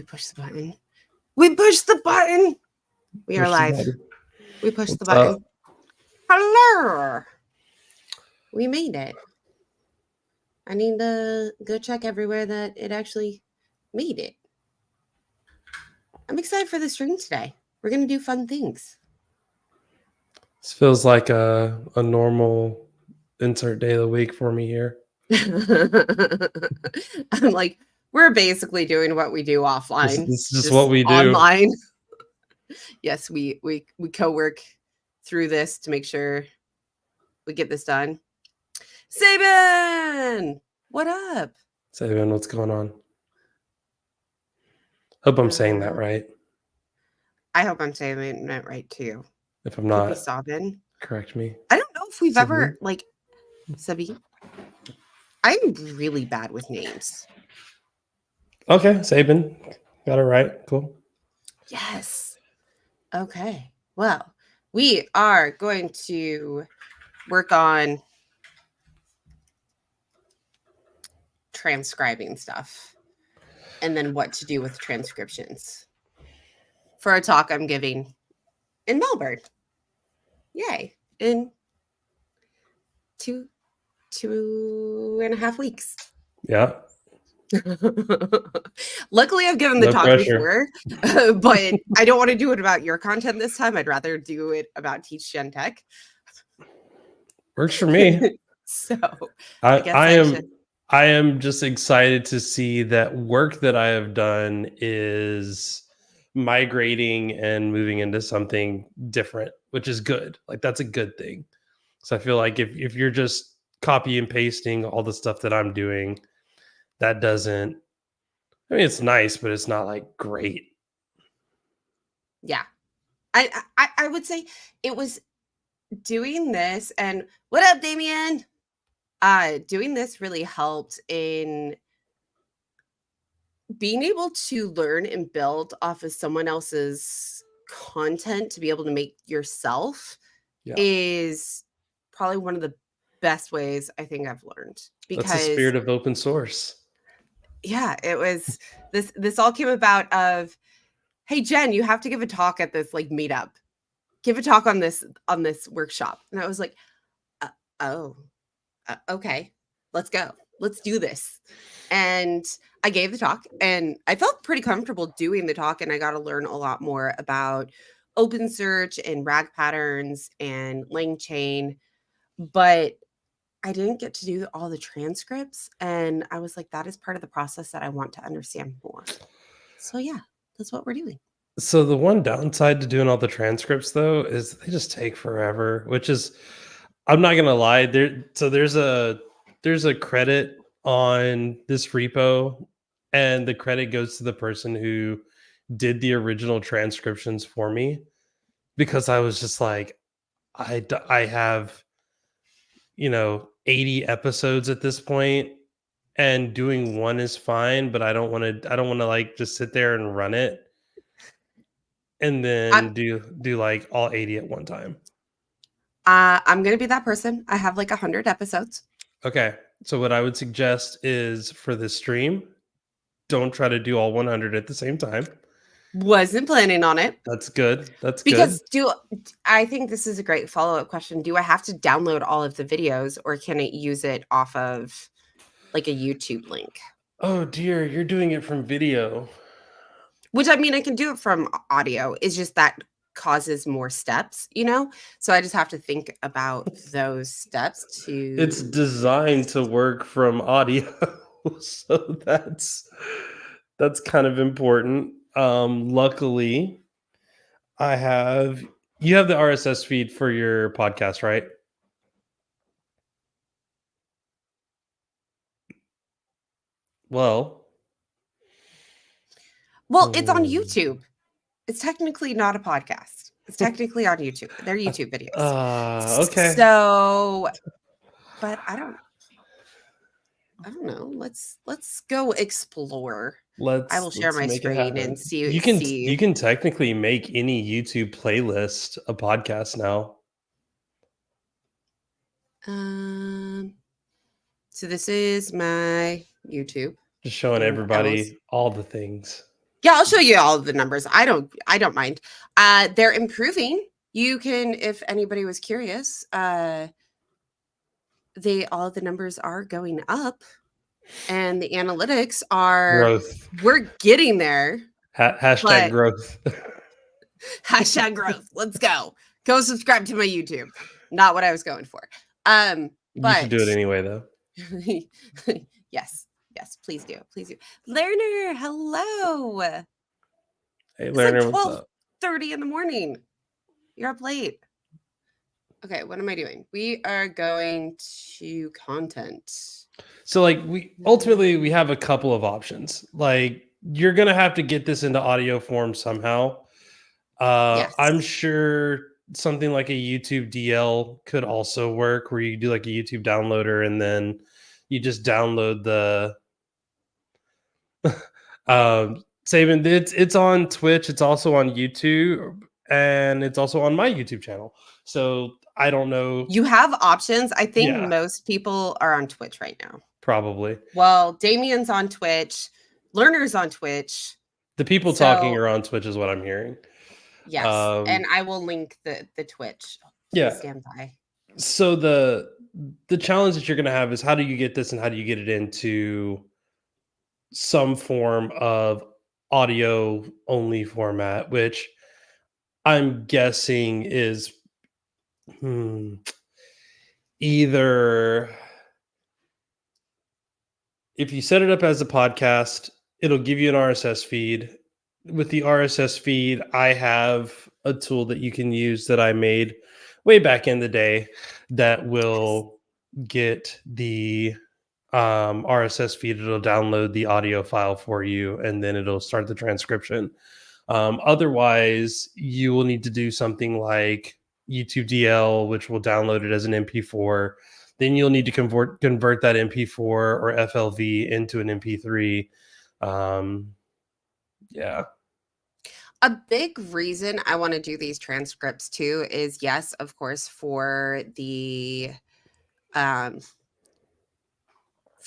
pushed the button. We pushed the button. We are Push the live. button. We pushed the What's button. up? Hello. We made it. I need to go check everywhere that it actually made it. I'm excited for the stream today. We're going to do fun things. This feels like a normal insert day of the week for me here. I'm like, we're basically doing what we do offline. This is just what we do. Online. Yes, we co-work through this to make sure we get this done. Sabin, what up? Sabin, what's going on? Hope I'm saying that right. I hope I'm saying it right too. If I'm not, Sabin, correct me. I don't know if we've Sabin? ever like Sabin. I'm really bad with names. Okay, Sabin, got it right. Cool. Yes. Okay. Well, we are going to work on transcribing stuff and then what to do with transcriptions for a talk I'm giving in Melbourne. Yay. In 2.5 weeks. Yeah. Luckily, I've given the No talk pressure. before, but I don't want to do it about your content this time. I'd rather do it about Teach Gen Tech. Works for me. So I am just excited to see that work that I have done is migrating and moving into something different, which is good. Like that's a good thing. So I feel like if you're just copy and pasting all the stuff that I'm doing, that doesn't, I mean, it's nice, but it's not like great. Yeah. I would say it was doing this, and what up, Damien? Doing this really helped in being able to learn and build off of someone else's content to be able to make yourself is probably one of the best ways I think I've learned. Because that's the spirit of open source. Yeah, it was this all came about of, hey Jen, you have to give a talk at this like meetup. Give a talk on this workshop. And I was like, okay, let's go. Let's do this. And I gave the talk and I felt pretty comfortable doing the talk, and I got to learn a lot more about OpenSearch and RAG patterns and LangChain, but I didn't get to do all the transcripts, and I was like, that is part of the process that I want to understand more. So yeah, that's what we're doing. So the one downside to doing all the transcripts though is they just take forever, which is, I'm not gonna lie, there's a credit on this repo, and the credit goes to the person who did the original transcriptions for me, because I was just like, I have 80 episodes at this point, and doing one is fine, but I don't want to like just sit there and run it and then do like all 80 at one time. I'm gonna be that person. I have like 100 episodes. Okay, so what I would suggest is for this stream, don't try to do all 100 at the same time. Wasn't planning on it. That's good. That's because good. I think this is a great follow-up question. Do I have to download all of the videos, or can I use it off of like a YouTube link? Oh dear, you're doing it from video. Which, I mean, I can do it from audio. It's just that causes more steps, So I just have to think about those steps to. It's designed to work from audio, so that's kind of important. Luckily, you have the RSS feed for your podcast, right? Well, it's on YouTube. It's technically not a podcast. It's technically on YouTube. They're YouTube videos. Okay. So, but I don't know. Let's go explore. I will share my screen and see. You can technically make any YouTube playlist a podcast now. So this is my YouTube. Just showing everybody all the things. Yeah, I'll show you all of the numbers. I don't mind. They're improving. You can, if anybody was curious, all the numbers are going up, and the analytics are Growth. we're getting there. Hashtag growth. Hashtag growth. Let's go. Go subscribe to my YouTube. Not what I was going for. You should do it But anyway, though. yes, please do. Please do. Learner, hello. Hey, It's learner, like what's up? 12:30 in the morning. You're up late. Okay, what am I doing? We are going to content. So like we ultimately have a couple of options. Like you're gonna have to get this into audio form somehow. Yes. I'm sure something like a YouTube DL could also work, where you do like a YouTube downloader and then you just download the saving. It's on Twitch, it's also on YouTube, and it's also on my YouTube channel. So I don't know. You have options. I think Yeah. most people are on Twitch right now. Probably. Well, Damien's on Twitch, Learner's on Twitch. The people talking are on Twitch is what I'm hearing. Yes. And I will link the Twitch. Please stand by. So the challenge that you're going to have is, how do you get this and how do you get it into some form of audio only format, which I'm guessing is either, if you set it up as a podcast, it'll give you an RSS feed. With the RSS feed, I have a tool that you can use that I made way back in the day that will get the RSS feed. It'll download the audio file for you, and then it'll start the transcription. Otherwise, you will need to do something like YouTube DL, which will download it as an MP4. Then you'll need to convert that MP4 or FLV into an MP3. Yeah. A big reason I want to do these transcripts too is, yes, of course, for the for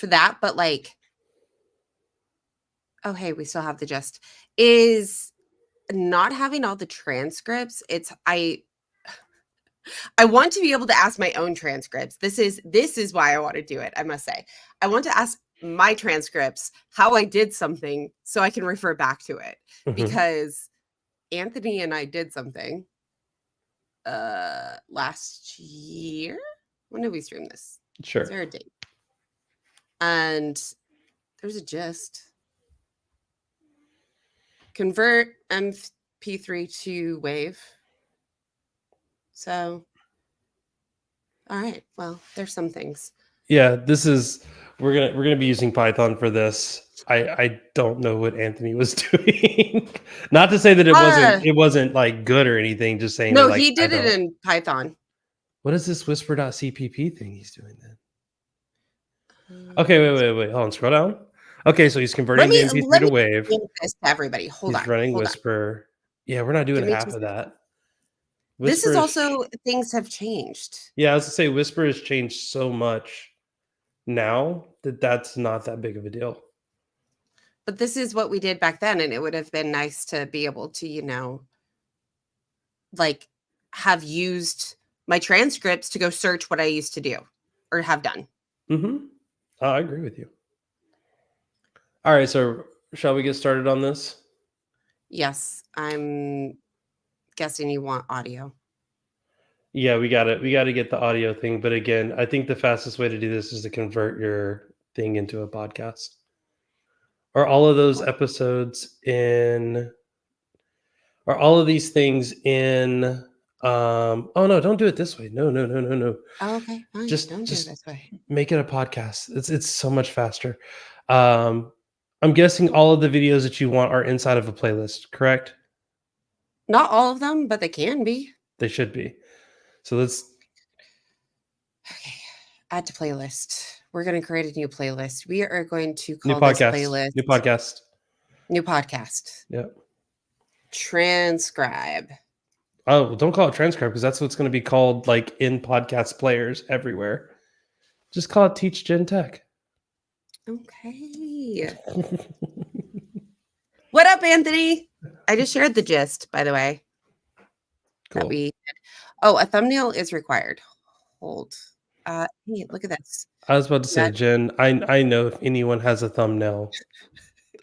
that, but like, oh hey, we still have the gist, is not having all the transcripts. I want to be able to ask my own transcripts. This is why I want to do it. I must say, I want to ask my transcripts how I did something so I can refer back to it, because Anthony and I did something last year. When did we stream this? Sure. Is there a date? And there's a gist. Convert MP3 to wave. So, all right. Well, there's some things. Yeah, we're gonna be using Python for this. I don't know what Anthony was doing. Not to say that it wasn't like good or anything. Just saying. No, that, like, he did it in Python. What is this whisper.cpp thing he's doing then? Okay, wait. Hold on, scroll down. Okay, so he's converting the MP3 to wave. This to everybody. Hold on. He's running Whisper. Yeah, we're not doing half of that. This is also, things have changed. Yeah, I was gonna say Whisper has changed so much now that's not that big of a deal. But this is what we did back then, and it would have been nice to be able to, like, have used my transcripts to go search what I used to do or have done. I agree with you. All right, so shall we get started on this? Yes, I'm guessing you want audio. Yeah, we got to get the audio thing, but again, I think the fastest way to do this is to convert your thing into a podcast. Are all of those episodes in? Are all of these things in? Oh no, don't do it this way. No. Oh, okay, fine. Just don't do it this way. Make it a podcast. It's so much faster. I'm guessing all of the videos that you want are inside of a playlist, correct? Not all of them, but they can be. They should be. So let's. Okay, add to playlist. We're going to create a new playlist. We are going to call this playlist New podcast. Yep. Transcribe. Oh, well, don't call it transcribe, because that's what's going to be called, like, in podcast players everywhere. Just call it Teach Gen Tech. Okay. What up, Anthony? I just shared the gist, by the way. Cool. That we did. Oh, a thumbnail is required. Hold. Hey, look at this. I was about to say, Jen, I know if anyone has a thumbnail,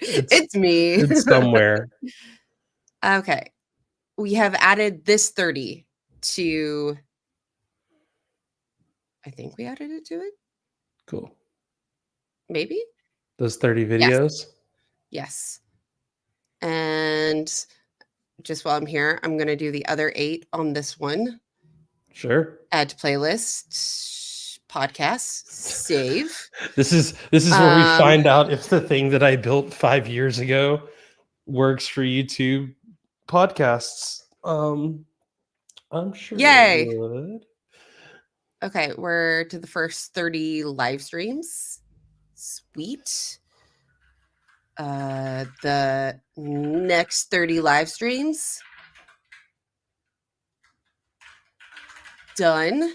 It's me. it's somewhere. Okay. We have added this 30 to, I think we added it to it. Cool. Maybe? Those 30 videos? Yes. And just while I'm here, I'm going to do the other 8 on this one. Sure. Add to playlist, podcast, save. This is where we find out if the thing that I built 5 years ago works for YouTube podcasts. I'm sure Yay. it would. Okay, we're to the first 30 live streams. Sweet. The next 30 live streams. Done.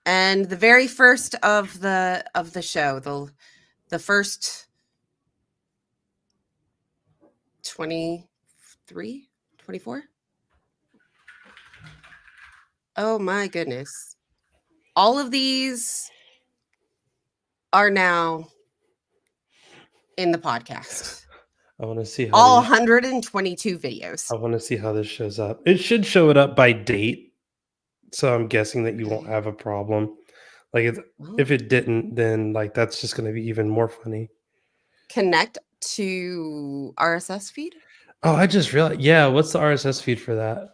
And the very first of the show, the first 23, 24. Oh my goodness. All of these are now in the podcast. I want to see how all 122 videos. I want to see how this shows up. It should show it up by date. So I'm guessing that you won't have a problem. Like if it didn't, then like that's just going to be even more funny. Connect to RSS feed? Oh, I just realized. Yeah, what's the RSS feed for that?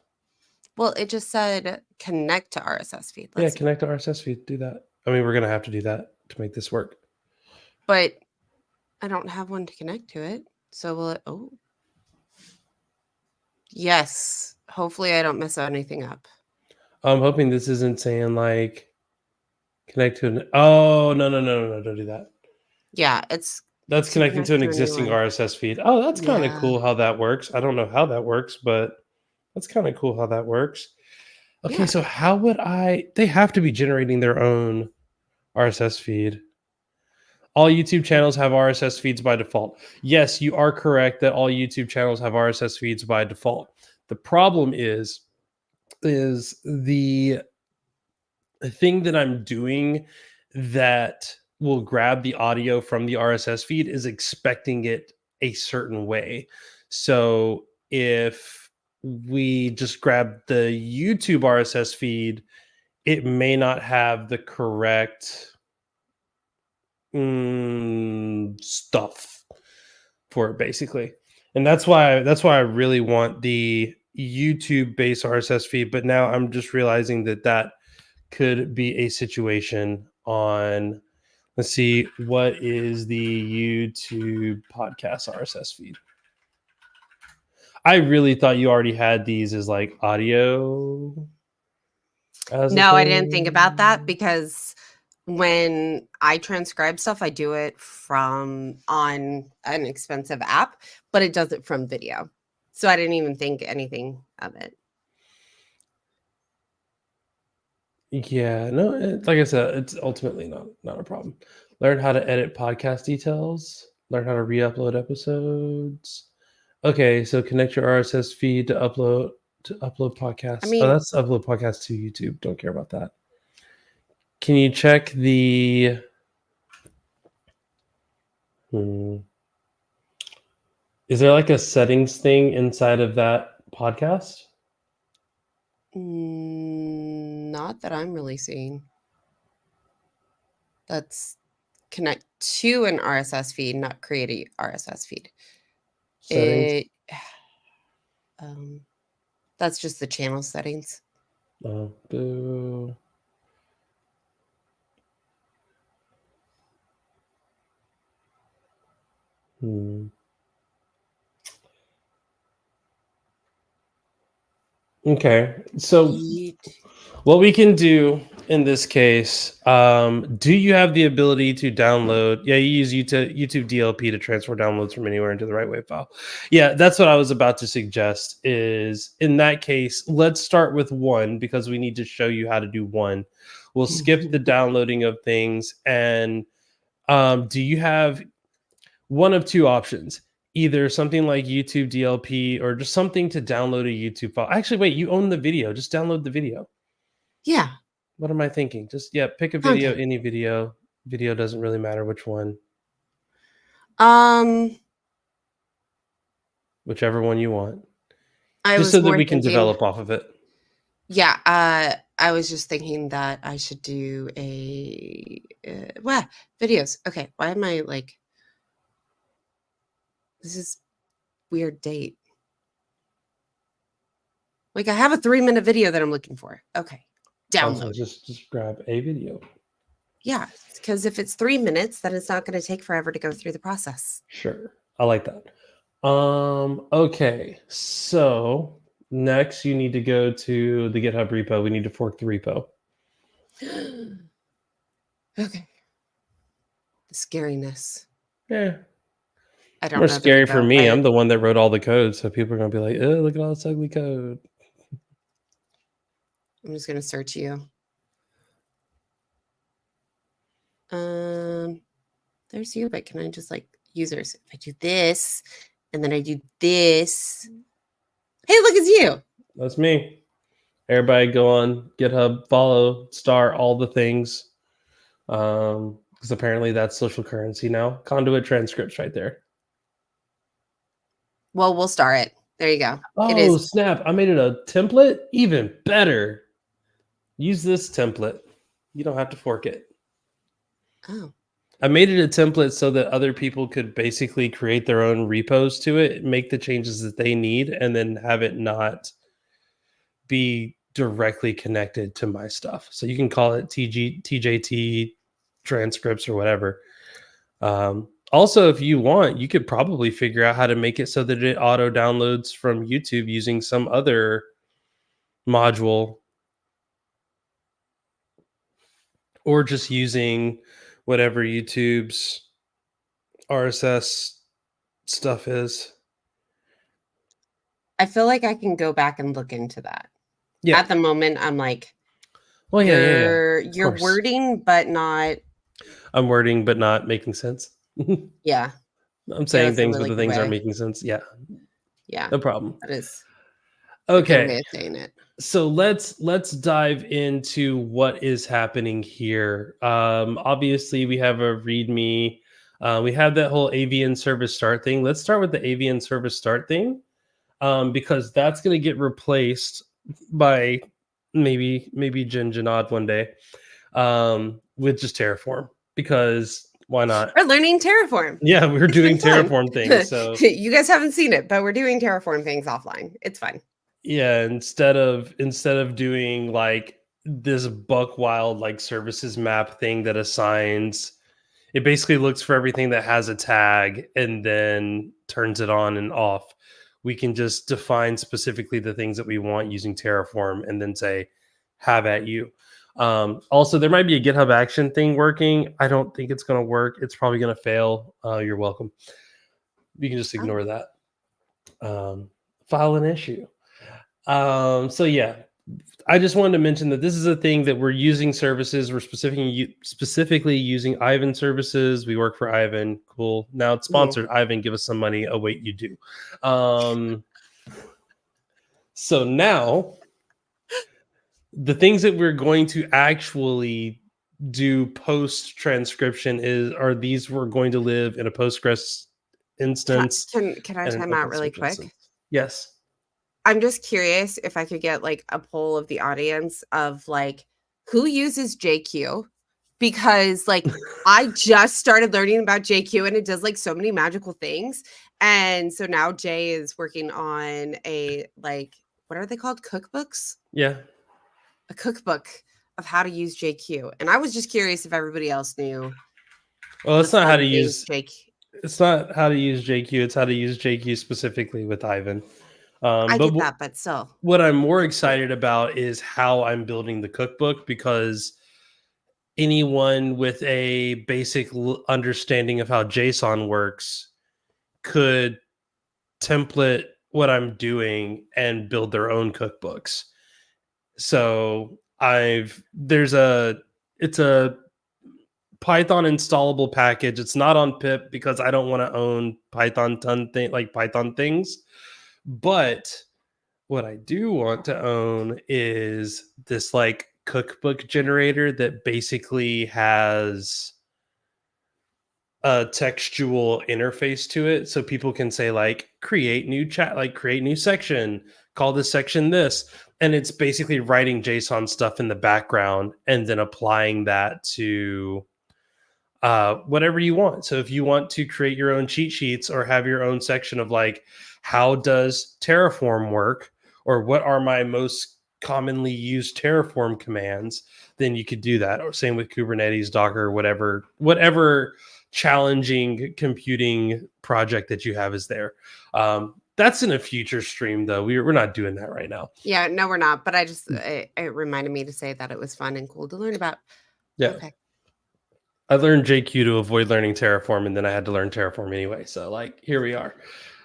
Well, it just said connect to RSS feed. Let's see. Connect to RSS feed. Do that. I mean, we're going to have to do that to make this work. But I don't have one to connect to it. So will it? Oh. Yes. Hopefully I don't mess anything up. I'm hoping this isn't saying like connect to an. Oh, no. Don't do that. Yeah, that's connecting to an existing RSS feed. Oh, that's kind of cool how that works. I don't know how that works, but that's kind of cool how that works. Okay, so how would they have to be generating their own RSS feed. All YouTube channels have RSS feeds by default. Yes, you are correct that all YouTube channels have RSS feeds by default. The problem is the thing that I'm doing that will grab the audio from the RSS feed is expecting it a certain way. So if we just grab the YouTube RSS feed, it may not have the correct stuff for it, basically. And that's why I really want the YouTube based RSS feed. But now I'm just realizing that could be a situation on, let's see, what is the YouTube podcast RSS feed? I really thought you already had these as like audio. No, I didn't think about that because when I transcribe stuff, I do it on an expensive app, but it does it from video. So I didn't even think anything of it. Yeah, no, like I said, it's ultimately not a problem. Learn how to edit podcast details. Learn how to re-upload episodes. Okay, so connect your RSS feed to upload podcasts. I mean, that's upload podcasts to YouTube. Don't care about that. Can you check the? Is there like a settings thing inside of that podcast? Not that I'm really seeing. That's connect to an RSS feed, not create a RSS feed. Settings? That's just the channel settings. Oh, boo. Okay, so what we can do in this case, do you have the ability to download? Yeah, you use YouTube DLP to transfer downloads from anywhere into the right WAV file. Yeah, that's what I was about to suggest. Is in that case, let's start with one because we need to show you how to do one. We'll skip the downloading of things. And do you have one of two options? either something like YouTube DLP or just something to download a YouTube file. Actually, wait, you own the video. Just download the video. Yeah. What am I thinking? Just pick a video, Content. any video. Video doesn't really matter which one. Whichever one you want. I Just was so that more we can thinking, develop off of it. yeah, I was just thinking that I should do a videos. Okay, why am I like this is weird date. Like I have a 3-minute video that I'm looking for. Okay. Also, Download. just grab a video. Yeah, because if it's 3 minutes, then it's not going to take forever to go through the process. Sure. I like that. Okay. So next you need to go to the GitHub repo. We need to fork the repo. Okay. The scariness. Yeah. I don't More know the scary for repo, me. but I'm the one that wrote all the code, so people are gonna be like, "Oh, look at all this ugly code." I'm just going to search you. There's you, but can I just like users? If I do this and then I do this. Hey, look, it's you. That's me. Everybody go on GitHub, follow, star all the things. Because apparently that's social currency now. Conduit transcripts right there. Well, we'll star it. There you go. It Oh, is. snap. I made it a template. Even better. Use this template. You don't have to fork it. Oh. I made it a template so that other people could basically create their own repos to it, make the changes that they need, and then have it not be directly connected to my stuff. So you can call it TJT transcripts or whatever. Also, if you want, you could probably figure out how to make it so that it auto downloads from YouTube using some other module, or just using whatever YouTube's RSS stuff is. I feel like I can go back and look into that. Yeah. At the moment, I'm like, Well, yeah. You're wording, but not. I'm wording, but not making sense. Yeah. I'm saying That's a things, but really the good things aren't way. making sense. Yeah. Yeah. No problem. That is a good way Okay. of saying it. So let's dive into what is happening here. Obviously, we have a README. We have that whole AVN service start thing. Let's start with the AVN service start thing, because that's going to get replaced by maybe Jen Janad one day, with just Terraform, because why not? We're learning Terraform. Yeah, we're It's been doing fun. Terraform things. So you guys haven't seen it, but we're doing Terraform things offline. It's fun. yeah, instead of doing like this buck wild like services map thing that assigns, it basically looks for everything that has a tag and then turns it on and off. We can just define specifically the things that we want using Terraform and then say, have at you. Also, there might be a GitHub action thing working. I don't think it's going to work. It's probably going to fail. You're welcome. You can just ignore that. File an issue. So yeah, I just wanted to mention that this is a thing that we're using services. We're specifically using Ivan services. We work for Ivan. Cool. Now it's sponsored. Ivan, give us some money. Oh wait, you do. So now the things that we're going to actually do post transcription are these we're going to live in a Postgres instance. Can I time out really quick? Instance. Yes. I'm just curious if I could get like a poll of the audience of like who uses JQ, because like I just started learning about JQ and it does like so many magical things. And so now Jay is working on a like, what are they called? Cookbooks? Yeah. A cookbook of how to use JQ. And I was just curious if everybody else knew. Well, it's not how to use JQ. It's not how to use JQ. It's how to use JQ specifically with Ivan. I get that, but still. What I'm more excited about is how I'm building the cookbook, because anyone with a basic understanding of how JSON works could template what I'm doing and build their own cookbooks. So it's a Python installable package. It's not on pip because I don't want to own Python Python things. But what I do want to own is this like cookbook generator that basically has a textual interface to it, so people can say like create new chat, like create new section, call this section this, and it's basically writing JSON stuff in the background and then applying that to whatever you want. So if you want to create your own cheat sheets or have your own section of like, how does Terraform work, or what are my most commonly used Terraform commands, then you could do that. Or same with Kubernetes, Docker, whatever challenging computing project that you have is there. That's in a future stream, though. We're not doing that right now. Yeah, no, we're not. But I just it reminded me to say that it was fun and cool to learn about. Yeah. Okay. I learned JQ to avoid learning Terraform, and then I had to learn Terraform anyway. So like, here we are.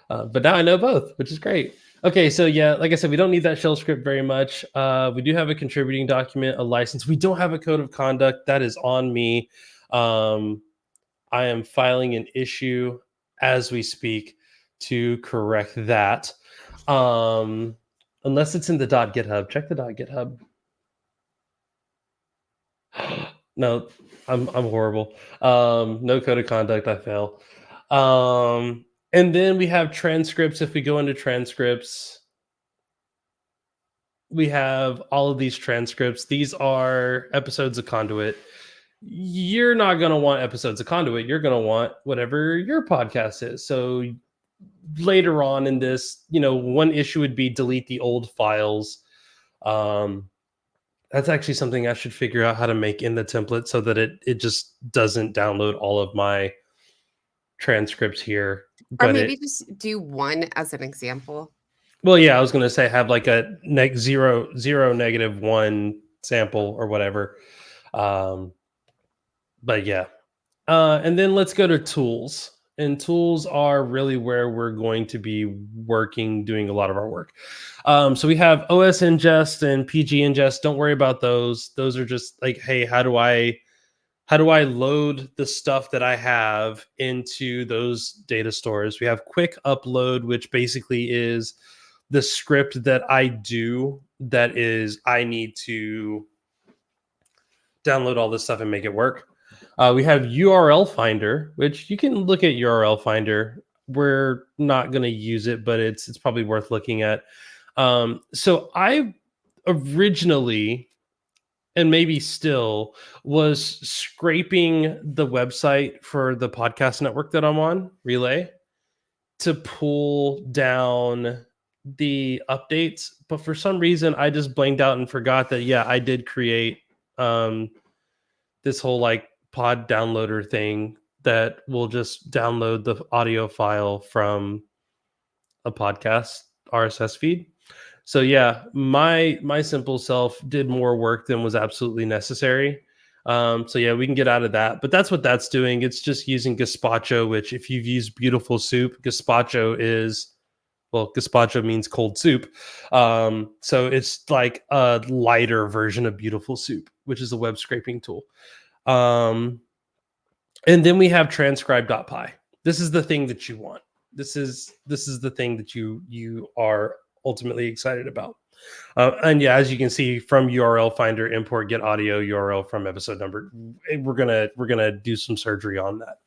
But now I know both, which is great. Okay, so yeah, like I said, we don't need that shell script very much. We do have a contributing document, a license. We don't have a code of conduct. That is on me. I am filing an issue as we speak to correct that. Unless it's in the .github. Check the .github. No, I'm horrible. No code of conduct, I fail. And then we have transcripts. If we go into transcripts, we have all of these transcripts. These are episodes of Conduit. You're not going to want episodes of Conduit. You're going to want whatever your podcast is. So later on in this, one issue would be delete the old files. That's actually something I should figure out how to make in the template so that it just doesn't download all of my transcripts here. Or maybe just do one as an example. Well, yeah, I was going to say have like a -0, -1 sample or whatever. But yeah. And then let's go to tools. And tools are really where we're going to be working, doing a lot of our work. So we have OS ingest and PG ingest. Don't worry about those. Those are just like, hey, how do I load the stuff that I have into those data stores? We have quick upload, which basically is the script that I do. That is, I need to download all this stuff and make it work. We have URL Finder, which you can look at URL Finder. We're not going to use it, but it's probably worth looking at. So I originally, and maybe still, was scraping the website for the podcast network that I'm on, Relay, to pull down the updates. But for some reason, I just blanked out and forgot that, yeah, I did create this whole like pod downloader thing that will just download the audio file from a podcast RSS feed. So yeah, my simple self did more work than was absolutely necessary. So yeah, we can get out of that. But that's what that's doing. It's just using gazpacho, which if you've used Beautiful Soup, gazpacho means cold soup. So it's like a lighter version of Beautiful Soup, which is a web scraping tool. And then we have transcribe.py. This is the thing that you want. This is the thing that you are ultimately excited about. And yeah, as you can see from URL Finder, import get audio URL from episode number. We're gonna do some surgery on that.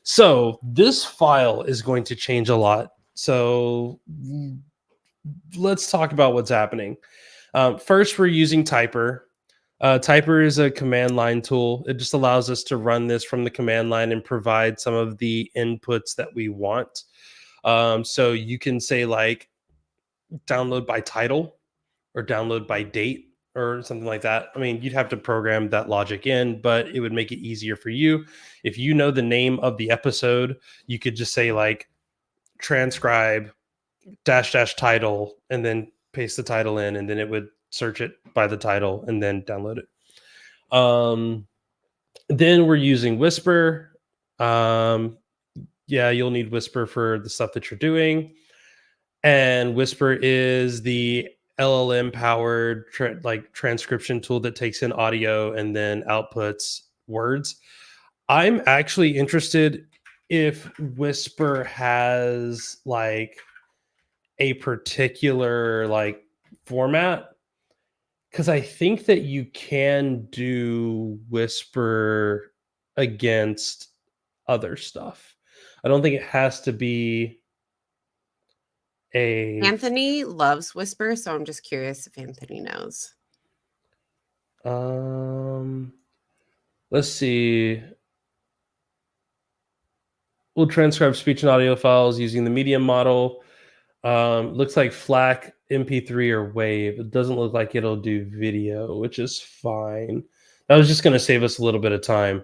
So this file is going to change a lot. So let's talk about what's happening. First, we're using Typer. Typer is a command line tool. It just allows us to run this from the command line and provide some of the inputs that we want. So you can say like download by title or download by date or something like that. I mean, you'd have to program that logic in, but it would make it easier for you. If you know the name of the episode, you could just say like transcribe -- title and then paste the title in, and then it would search it by the title and then download it. Then we're using Whisper. Yeah, you'll need Whisper for the stuff that you're doing. And Whisper is the LLM powered transcription tool that takes in audio and then outputs words. I'm actually interested if Whisper has like a particular like format, because I think that you can do Whisper against other stuff. I don't think it has to be a Anthony loves Whisper, so I'm just curious if Anthony knows. let's see. We'll transcribe speech and audio files using the medium model. Looks like FLAC, MP3, or WAV. It doesn't look like it'll do video, which is fine. That was just going to save us a little bit of time.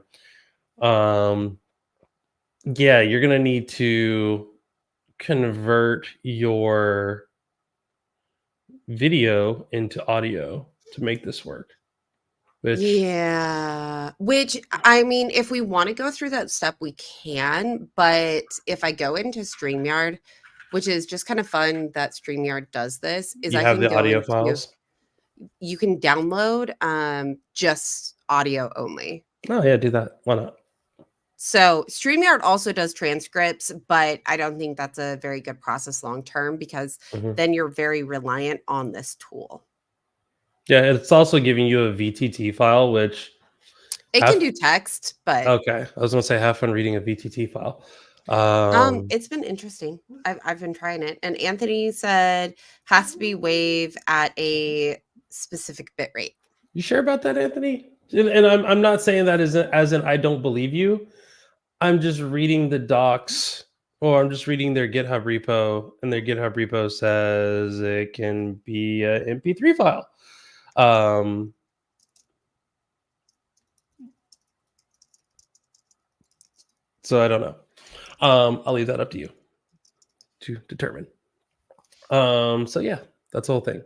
Yeah, you're going to need to convert your video into audio to make this work. Which I mean, if we want to go through that step, we can. But if I go into StreamYard, which is just kind of fun that StreamYard does this, is You I have can the go audio into, files? you can download just audio only. Oh, yeah, do that. Why not? So StreamYard also does transcripts, but I don't think that's a very good process long term because then you're very reliant on this tool. Yeah, it's also giving you a VTT file, which It can do text, but okay. I was gonna say have fun reading a VTT file. it's been interesting. I've been trying it, and Anthony said has to be wave at a specific bit rate. You sure about that, Anthony? And I'm not saying that as in I don't believe you. I'm just reading the docs, or I'm just reading their GitHub repo, and their GitHub repo says it can be a MP3 file. So I don't know. I'll leave that up to you to determine. So yeah, that's the whole thing.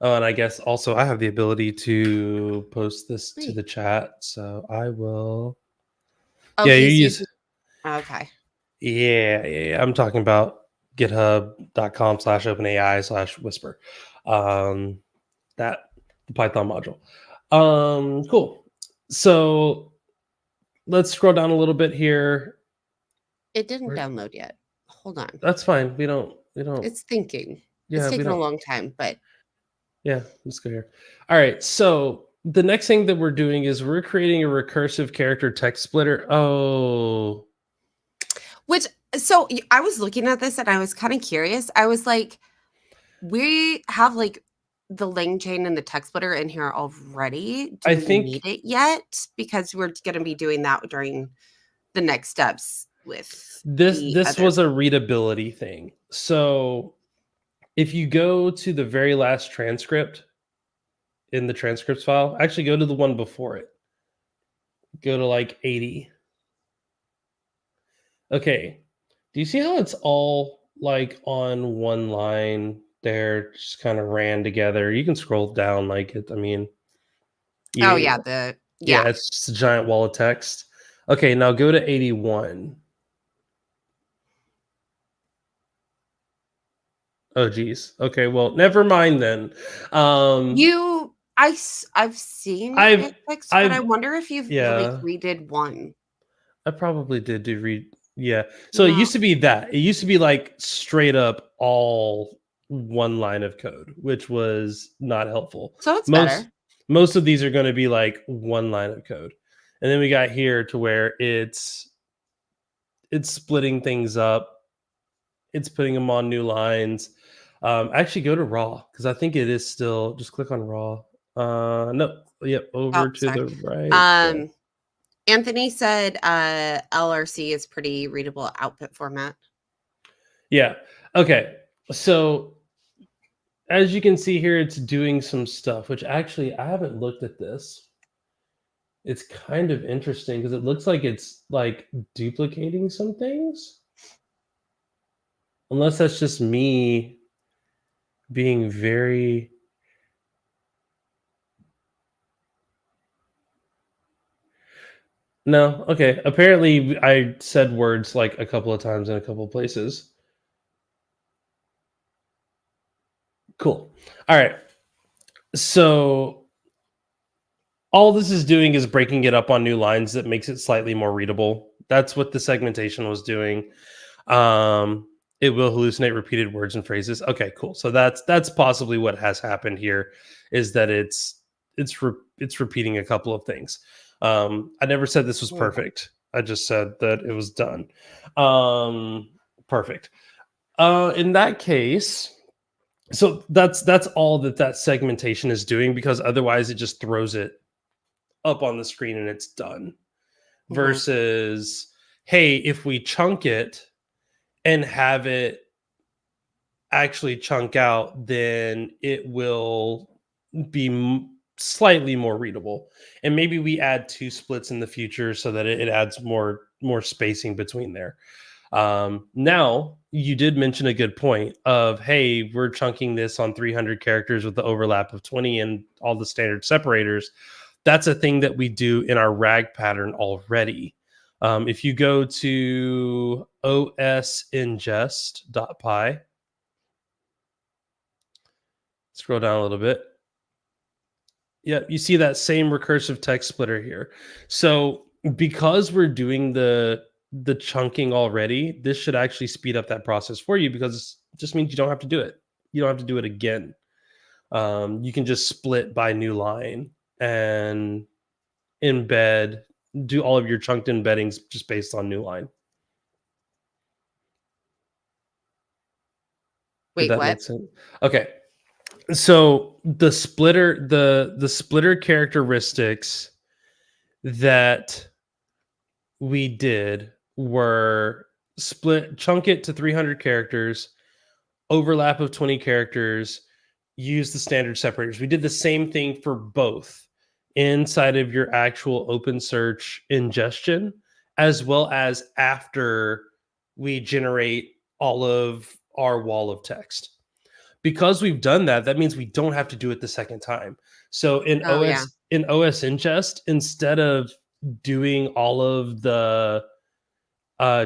Oh, and I guess also I have the ability to post this to the chat, so I will. Oh, Yeah, you he's use. using. Okay. Yeah. I'm talking about github.com/openai/whisper. That the Python module. Cool. So let's scroll down a little bit here. It didn't download yet. Hold on. That's fine. We don't. It's thinking. It's Yeah, we taken a don't. long time, but Yeah, let's go here. All right. So the next thing that we're doing is we're creating a recursive character text splitter. Oh, which I was looking at this and I was kind of curious. I was like, we have like the LangChain and the text splitter in here already. Do I we think need it yet? Because we're going to be doing that during the next steps with the this other. was a readability thing. So if you go to the very last transcript in the transcripts file, actually go to the one before it. Go to like 80. Okay. Do you see how it's all like on one line there, just kind of ran together? You can scroll down like it. I mean, Oh yeah, yeah, yeah, it's just a giant wall of text. Okay, now go to 81. Oh geez. Okay, well, never mind then. I've seen I've it fixed, but I I've wonder if you've like yeah, redid one. I probably did do read. Yeah. So it Yeah. used to be that. It used to be like straight up all one line of code, which was not helpful. So it's Most better. most of these are going to be like one line of code. And then we got here to where it's splitting things up. It's putting them on new lines. Actually go to raw because I think it is still just click on raw. No, yep, Oh, over to sorry. the right. Yeah. Um Anthony said LRC is pretty readable output format. Yeah. Okay. So as you can see here, it's doing some stuff, which actually I haven't looked at this. It's kind of interesting because it looks like it's like duplicating some things. Unless that's just me being very. No, okay. Apparently, I said words like a couple of times in a couple of places. Cool. All right. So All this is doing is breaking it up on new lines that makes it slightly more readable. That's what the segmentation was doing. It will hallucinate repeated words and phrases. Okay, cool. So that's possibly what has happened here, is that it's repeating a couple of things. I never said this was Hmm. perfect. I just said that it was done. Perfect. In that case, so that's all that segmentation is doing, because otherwise it just throws it up on the screen and it's done. Hmm. Versus, hey, if we chunk it and have it actually chunk out, then it will be slightly more readable. And maybe we add two splits in the future so that it adds more spacing between there. Now, you did mention a good point of, hey, we're chunking this on 300 characters with the overlap of 20 and all the standard separators. That's a thing that we do in our RAG pattern already. If you go to osingest.py, scroll down a little bit. Yeah, you see that same recursive text splitter here. So because we're doing the chunking already, this should actually speed up that process for you, because it just means you don't have to do it. You don't have to do it again. You can just split by new line and embed, do all of your chunked embeddings just based on new line. Did Wait, that what? make sense? Okay. So the splitter characteristics that we did were chunk it to 300 characters, overlap of 20 characters, use the standard separators. We did the same thing for both inside of your actual OpenSearch ingestion, as well as after we generate all of our wall of text. Because we've done that, that means we don't have to do it the second time. So Oh yeah. In OS ingest, instead of doing all of the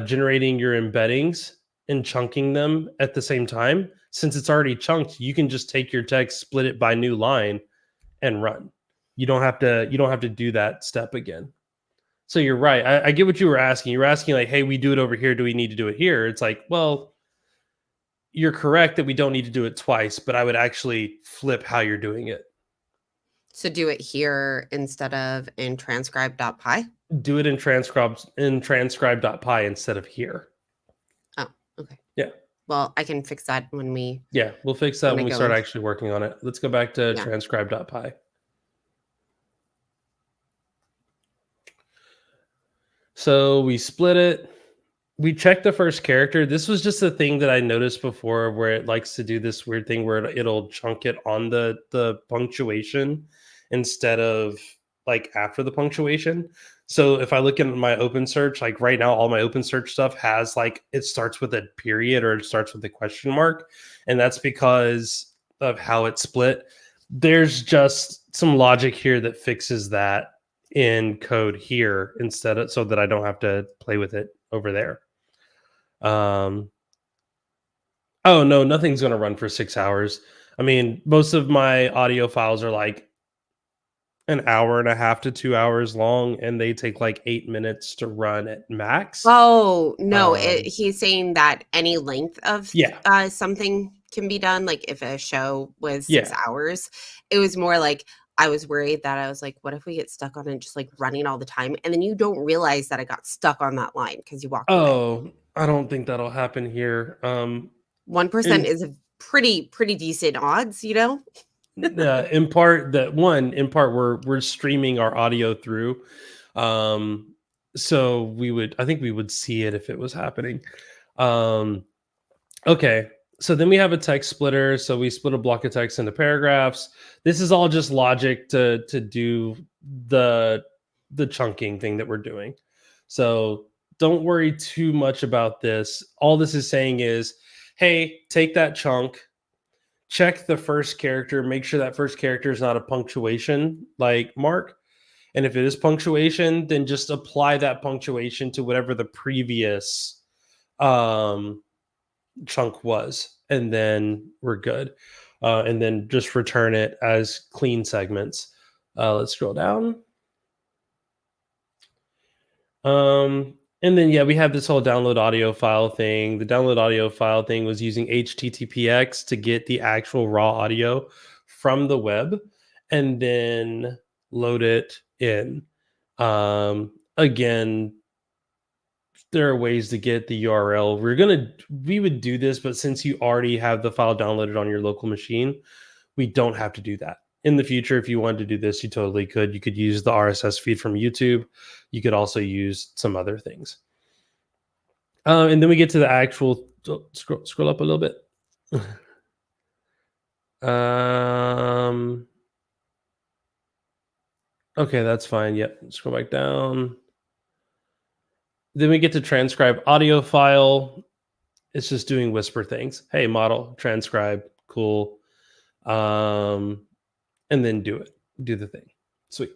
generating your embeddings and chunking them at the same time, since it's already chunked, you can just take your text, split it by new line, and run. You don't have to do that step again. So you're right. I get what you were asking. You were asking like, hey, we do it over here. Do we need to do it here? It's like, well, you're correct that we don't need to do it twice, but I would actually flip how you're doing it. So do it here instead of in transcribe.py. Do it in transcribe.py instead of here. Oh, okay. Yeah. Well, I can fix that Yeah, we'll fix that when I when we go start in. actually working on it. Let's go back to Yeah. transcribe.py. So we split it. We checked the first character. This was just a thing that I noticed before, where it likes to do this weird thing where it'll chunk it on the punctuation instead of like after the punctuation. So if I look at my OpenSearch, like right now, all my OpenSearch stuff has like, it starts with a period or it starts with a question mark. And that's because of how it's split. There's just some logic here that fixes that in code here, instead of, so that I don't have to play with it over there. Um, oh no, nothing's gonna run for 6 hours. I mean, most of my audio files are like an hour and a half to 2 hours long, and they take like 8 minutes to run at max. Oh, no, Um, he's saying that any length of, yeah, something can be done, like, if a show was 6 yeah. hours. It was more like, I was worried that I was like, "What if we get stuck on it just, like, running all the time?" And then you don't realize that I got stuck on that line because you walked away. Oh, I don't think that'll happen here. 1% In is a pretty decent odds, you know? in part that one in part we're streaming our audio through, um, so I think we would see it if it was happening. Um, Okay. So then we have a text splitter. So we split a block of text into paragraphs. This is all just logic to do the the chunking thing that we're doing. So don't worry too much about this. All this is saying is, hey, take that chunk, check the first character, make sure that first character is not a punctuation like mark. And if it is punctuation, then just apply that punctuation to whatever the previous um chunk was, and then we're good. And then just return it as clean segments. Let's scroll down. And then, yeah, we have this whole download audio file thing. The download audio file thing was using HTTPX to get the actual raw audio from the web and then load it in. Again, there are ways to get the URL. We would do this, but since you already have the file downloaded on your local machine, we don't have to do that. In the future, if you wanted to do this, you totally could. You could use the RSS feed from YouTube. You could also use some other things. And then we get to the actual, scroll up a little bit. Okay, that's fine. Yep, scroll back down. Then we get to transcribe audio file. It's just doing whisper things. Hey, model, transcribe, cool. And then do the thing. Sweet.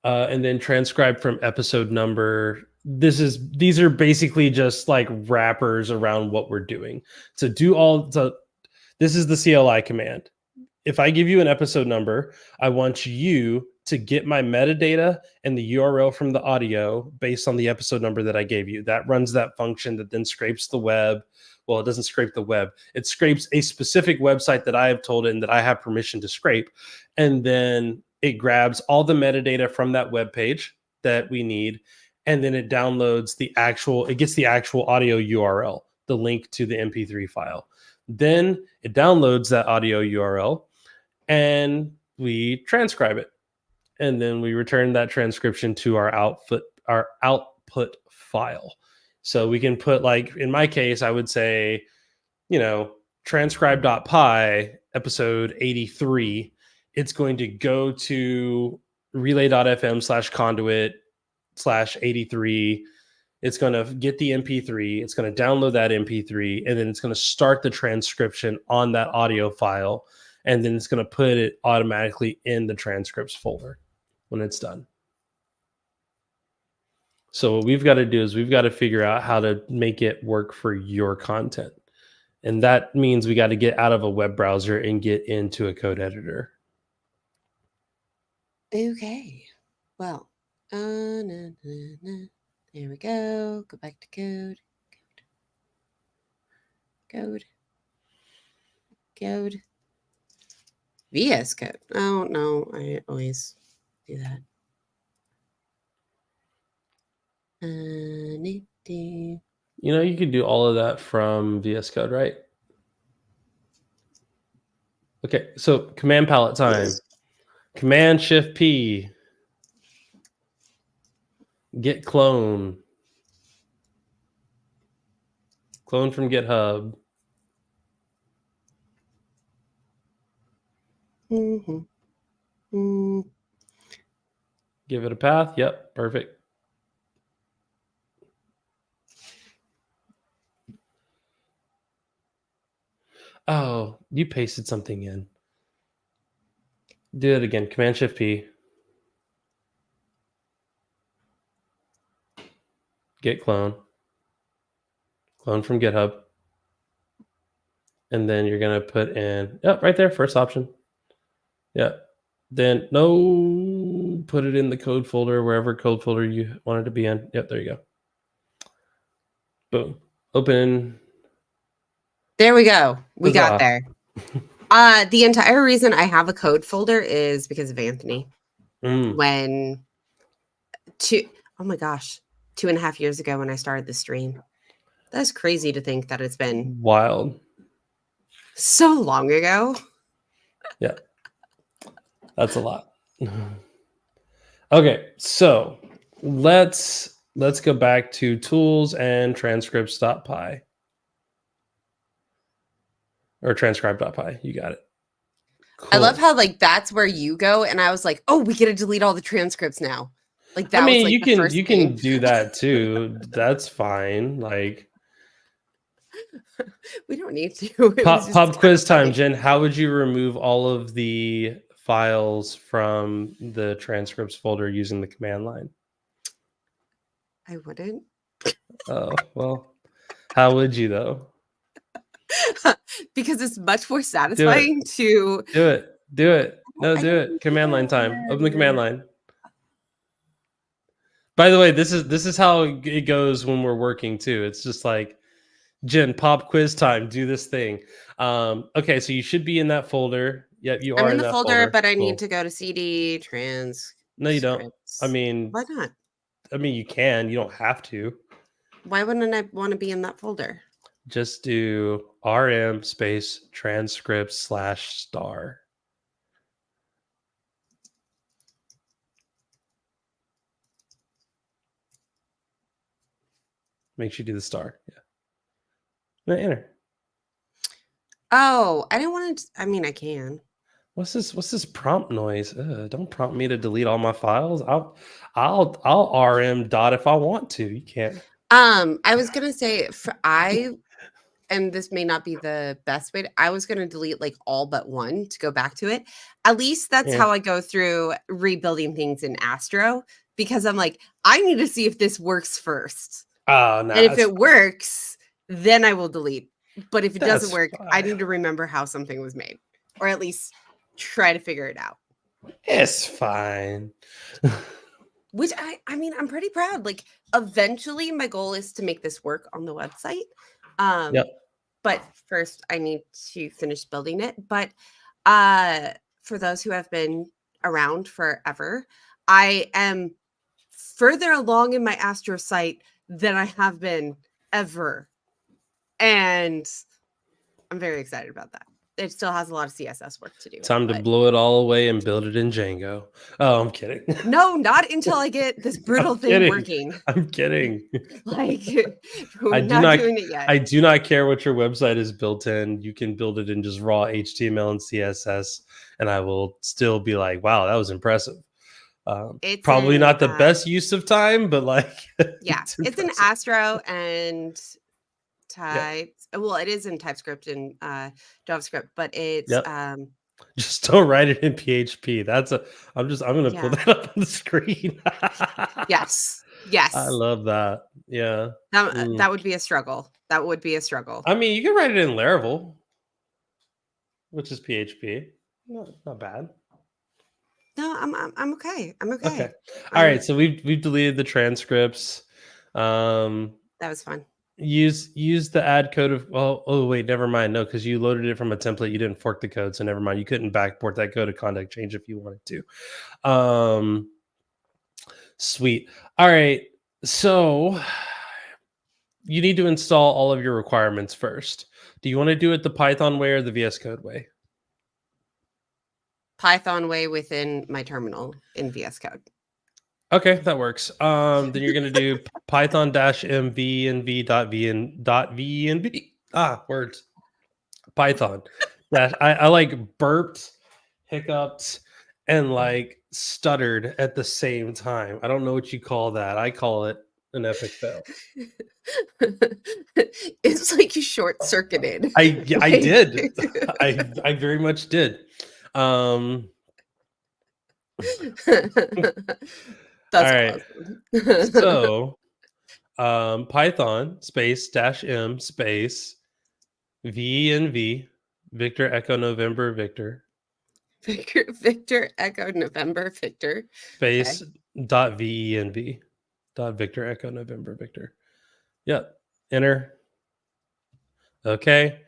And then transcribe from episode number. These are basically just like wrappers around what we're doing. So this is the CLI command. If I give you an episode number, I want you to get my metadata and the URL from the audio based on the episode number that I gave you. That runs that function that then scrapes the web. Well, it doesn't scrape the web. It scrapes a specific website that I have told it and that I have permission to scrape. And then it grabs all the metadata from that web page that we need. And then it downloads it gets the actual audio URL, the link to the MP3 file. Then it downloads that audio URL and we transcribe it. And then we return that transcription to our output file. So we can put, like, in my case, I would say, transcribe.py episode 83. It's going to go to relay.fm/conduit/83. It's going to get the MP3. It's going to download that MP3, and then it's going to start the transcription on that audio file. And then it's going to put it automatically in the transcripts folder when it's done. So what we've got to do is we've got to figure out how to make it work for your content. And that means we got to get out of a web browser and get into a code editor. Okay. Well, there we go. Go back to code. Code. VS Code. Oh, no. I always do that. You could do all of that from VS Code, right? Okay, so command palette time. Command Shift P. Get clone. Clone from GitHub. Give it a path. Yep, perfect. Oh, you pasted something in. Do it again. Command Shift P. Get clone. Clone from GitHub. And then you're going to put in, right there, first option. Yep. Then put it in the code folder, wherever code folder you want it to be in. Yep, there you go. Boom. Open. There we go. We got there. The entire reason I have a code folder is because of Anthony. Oh my gosh, 2.5 years ago when I started the stream. That's crazy to think that it's been wild. So long ago. Yeah. That's a lot. Okay, so let's go back to tools and transcripts.py. Or transcribe.py. You got it. Cool. I love how that's where you go, and I was like, oh, we get to delete all the transcripts now. Like that. You can do that too. That's fine. We don't need to. Pop quiz time, Jen. How would you remove all of the files from the transcripts folder using the command line? I wouldn't. Oh, well, how would you though? Because it's much more satisfying to do it. No, do it. Command line time. Open the command line. By the way, this is how it goes when we're working too. It's just like, Jen, pop quiz time. Do this thing. Okay, so you should be in that folder. Yep, you I'm are in in the that folder, folder. but I need Cool. to go to CD transcripts. No, you don't. I mean, Why not? you can. You don't have to. Why wouldn't I want to be in that folder? Just do rm space transcripts /star. Make sure you do the star. Yeah. Then enter. Oh, I didn't want to. I mean, I can. What's this prompt noise? Don't prompt me to delete all my files. I'll rm dot if I want to. You can't. I was gonna say and this may not be the best way. I was gonna delete like all but one to go back to it. At least that's how I go through rebuilding things in Astro, because I'm like, I need to see if this works first. Oh no! And if it works, then I will delete. But if it doesn't work, fine. I need to remember how something was made, or at least try to figure it out. It's fine. Which I mean, I'm pretty proud. Like, eventually my goal is to make this work on the website. Yep. But first I need to finish building it. But for those who have been around forever, I am further along in my Astro site than I have been ever. And I'm very excited about that. It still has a lot of CSS work to do. Time to blow it all away and build it in Django. Oh, I'm kidding. No, not until I get this brutal thing working. I'm kidding. Like, we're not doing it yet. I do not care what your website is built in. You can build it in just raw HTML and CSS, and I will still be like, wow, that was impressive. It's probably not the best use of time, but like, yeah, it's an Astro and type. Yeah. Well, it is in TypeScript and JavaScript, but it's just don't write it in PHP. I'm gonna pull that up on the screen. Yes. I love that. Yeah. That would be a struggle. That would be a struggle. I mean, you can write it in Laravel, which is PHP. Not bad. No, I'm okay. I'm okay. Okay. All right. So we've deleted the transcripts. That was fun. Use the add code of oh wait, never mind. No, because you loaded it from a template. You didn't fork the code, so never mind. You couldn't backport that code to context change if you wanted to. Sweet. All right. So you need to install all of your requirements first. Do you want to do it the Python way or the VS Code way? Python way within my terminal in VS Code. Okay, that works. Then you're going to do python-mv.v.v. Words. Python. I like burped, hiccuped, and like stuttered at the same time. I don't know what you call that. I call it an epic fail. It's like you short circuited. I did. I very much did. That's all right. Awesome. So Python space -m space VNV Victor Echo November Victor Victor Echo November Victor space .venv Victor Echo November Victor. Yep. Enter. Okay.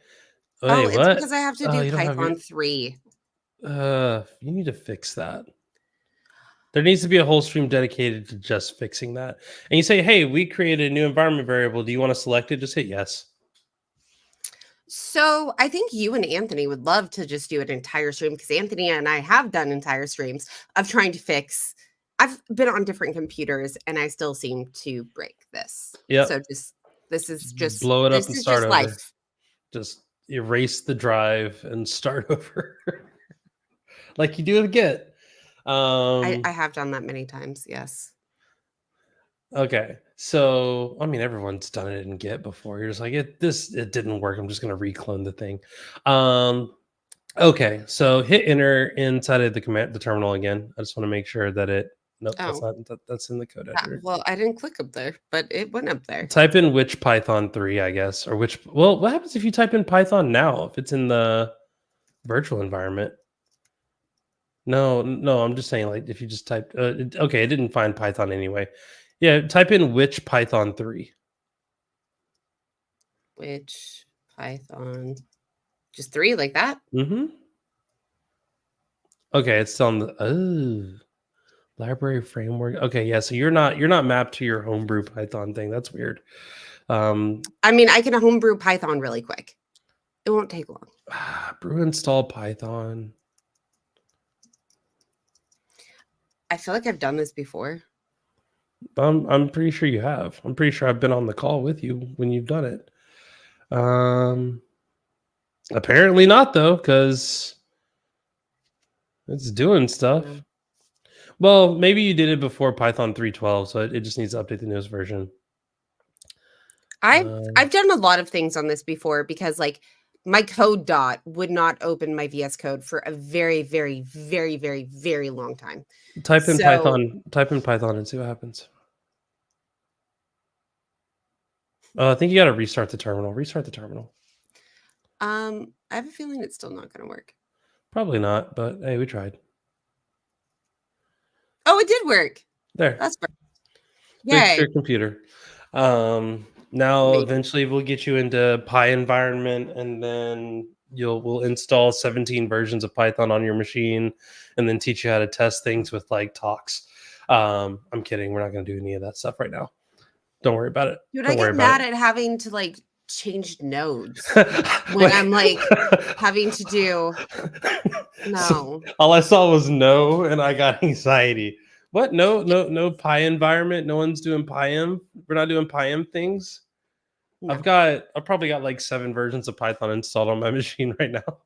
Wait, it's what? because I have to do Python 3. You need to fix that. There needs to be a whole stream dedicated to just fixing that. And you say, hey, we created a new environment variable. Do you want to select it? Just hit yes. So I think you and Anthony would love to just do an entire stream, because Anthony and I have done entire streams of trying to fix. I've been on different computers and I still seem to break this. Yeah. So this is just blow it up and start over. Life. Just erase the drive and start over. Like you do with Git. I have done that many times. Yes. Okay. So, I mean, everyone's done it in Git before. You're just like, it didn't work. I'm just going to reclone the thing. Okay. So hit enter inside of the terminal again. I just want to make sure that that's in the code editor. Well, I didn't click up there, but it went up there. Type in which Python 3, I guess, or what happens if you type in Python now, if it's in the virtual environment? No, I'm just saying, like, if you just typed, okay, it didn't find Python anyway. Yeah, type in which Python 3. Which Python? Just 3 like that? Mm-hmm. Okay, it's on the library framework. Okay, yeah, so you're not mapped to your homebrew Python thing. That's weird. I mean, I can homebrew Python really quick. It won't take long. Brew install Python. I feel like I've done this before. I'm pretty sure you have. I'm pretty sure I've been on the call with you when you've done it. Apparently not though, because it's doing stuff. No. Well, maybe you did it before Python 3.12, so it just needs to update the newest version. I've done a lot of things on this before because like my code dot would not open my VS Code for a very, very, very, very, very long time. Type in Python and see what happens. I think you got to restart the terminal. Restart the terminal. I have a feeling it's still not going to work. Probably not, but hey, we tried. Oh, it did work. There. That's perfect. Fix Yay. your computer. Now Maybe. eventually we'll get you into Pi environment, and then we'll install 17 versions of Python on your machine, and then teach you how to test things with like talks. I'm kidding. We're not going to do any of that stuff right now. Don't worry about it. Dude, Don't I worry get about mad it. at having to like change nodes when Wait. I'm like having to do no. So, all I saw was no, and I got anxiety. What? No Pi environment. No one's doing PyM. We're not doing PyM things. No. I've probably got like 7 versions of Python installed on my machine right now.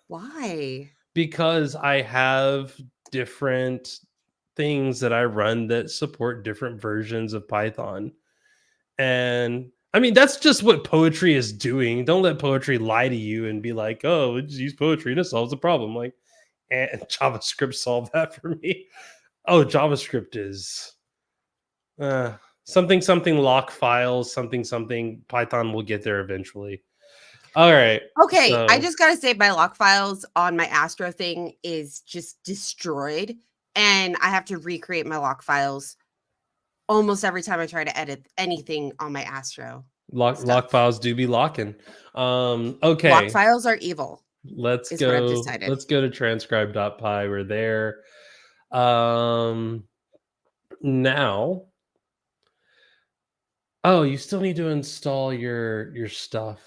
Why? Because I have different things that I run that support different versions of Python. And I mean, that's just what poetry is doing. Don't let poetry lie to you and be like, oh, just use poetry and it solves the problem. Like, and JavaScript solved that for me. Oh, JavaScript is something lock files, something Python will get there eventually. All right. Okay, I So just gotta say my lock files on my Astro thing is just destroyed, and I have to recreate my lock files almost every time I try to edit anything on my Astro lock stuff. files do be locking. Lock Okay. files are evil, Let's is what I've go. decided. Let's go to transcribe.py. We're there. Now. Oh, you still need to install your stuff.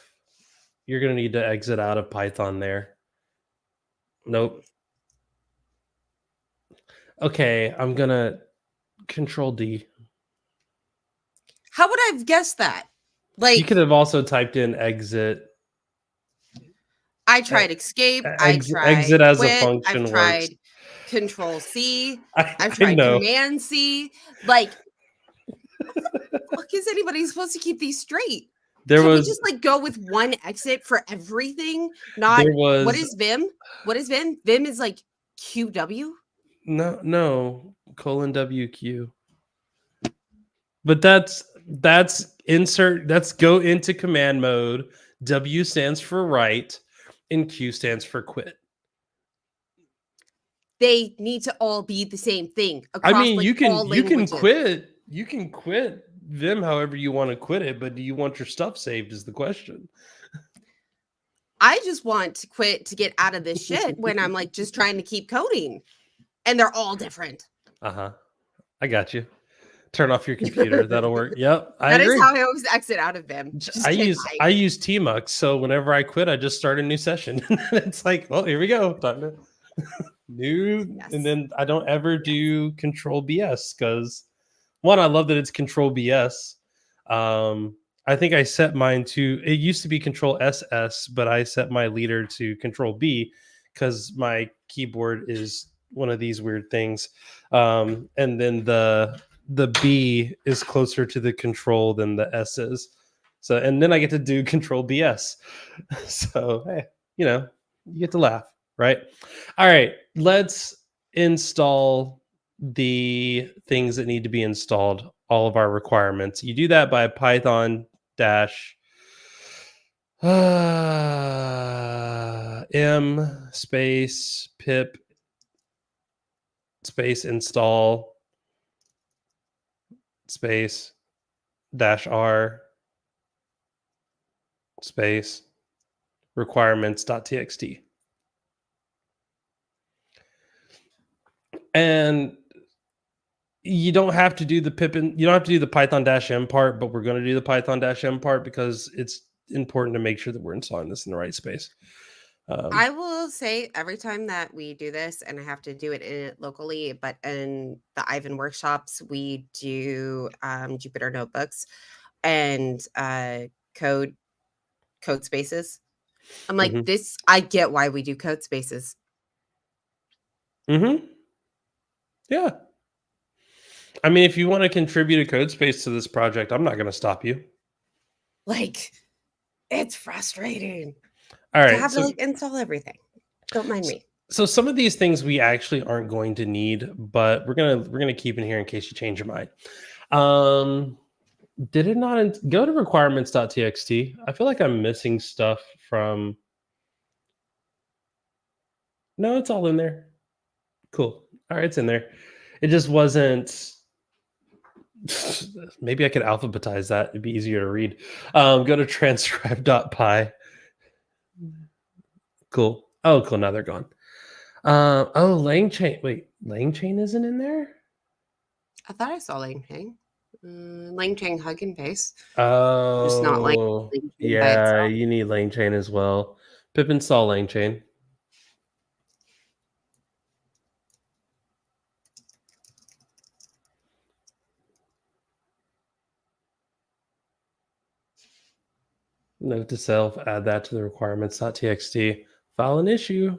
You're gonna need to exit out of Python there. Nope. Okay, I'm gonna Control D. How would I have guessed that? You Like, could have also typed in exit. I tried escape, I Exit tried as a quit, I've function works. tried Control C, I've I tried know. Command C. Like, fuck is anybody supposed to keep these straight? There Can we was just like go with one exit for everything? Not there what was is Vim? What is Vim? Vim is like QW. no colon WQ. But that's insert, that's go into command mode. W stands for write and Q stands for quit. They need to all be the same thing I across mean, like all you can languages. quit. You can quit Vim however you want to quit it, but do you want your stuff saved is the question. I just want to quit to get out of this shit when I'm like just trying to keep coding, and they're all different. Uh-huh. I got you. Turn off your computer. That'll work. Yep, I That is agree. how I always exit out of Vim. Just kidding. I use Tmux, so whenever I quit, I just start a new session. It's like, well, here we go. Time to new, Yes. and then I don't ever do Control BS because one, I love that it's Control BS. I think I set mine to. It used to be Control SS, but I set my leader to Control B because my keyboard is one of these weird things. And then the B is closer to the Control than the S is. So, and then I get to do Control BS. So, hey, you get to laugh, right? All right, let's install the things that need to be installed, all of our requirements. You do that by Python dash m space pip space install space -r space requirements.txt. And you don't have to do the you don't have to do the python-m part, but we're going to do the python-m part because it's important to make sure that we're installing this in the right space. I will say every time that we do this, and I have to do it locally, but in the Ivan workshops, we do Jupyter notebooks and code spaces. I'm like, Mhm. this, I get why we do code spaces. Yeah. I mean, if you want to contribute a code space to this project, I'm not going to stop you. Like, it's frustrating All to right. have to like install everything. Don't mind me. So some of these things we actually aren't going to need, but we're gonna keep in here in case you change your mind. Did it not go to requirements.txt? I feel like I'm missing stuff from. No, it's all in there. Cool. All right, it's in there. It just wasn't. Maybe I could alphabetize that. It'd be easier to read. Go to transcribe.py. Cool. Oh, cool. Now they're gone. Oh, LangChain. Wait, LangChain isn't in there? I thought I saw LangChain. LangChain Hugging Face. Just not like Oh, LangChain by yeah, itself. you need LangChain as well. Pip install LangChain. Note to self, add that to the requirements.txt. File an issue.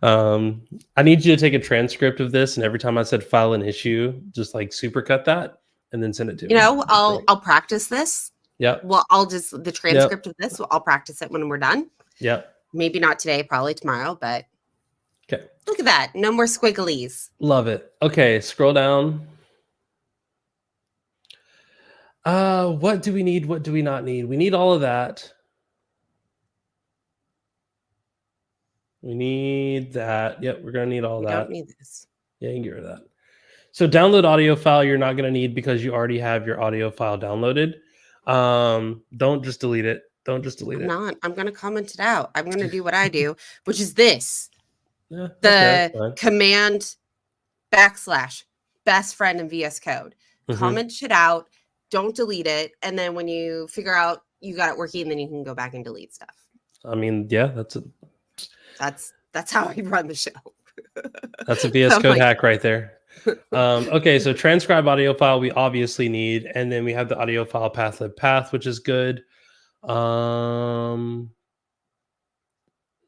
I need you to take a transcript of this, and every time I said file an issue, just like supercut that and then send it to You me. know, I'll practice this. Yep. Well, I'll just the Yep. transcript of this. I'll practice it when we're done. Yep. Maybe not today, probably tomorrow. But Okay. look at that. No more squigglies. Love it. Okay, scroll down. What do we need? What do we not need? We need all of that. We need that. Yep, we're gonna need all We that. don't need this. Yeah, you can get rid of that. So download audio file you're not going to need because you already have your audio file downloaded. Don't just delete it. Don't just delete I'm it. not. I'm going to comment it out. I'm going to do what I do, which is this. Yeah, The okay, command / best friend in VS Code. Comment it out. Don't delete it. And then when you figure out you got it working, then you can go back and delete stuff. I mean, yeah, That's how I run the show. that's a VS Code hack right there. Okay, so transcribe audio file we obviously need, and then we have the audio file pathlib path, which is good.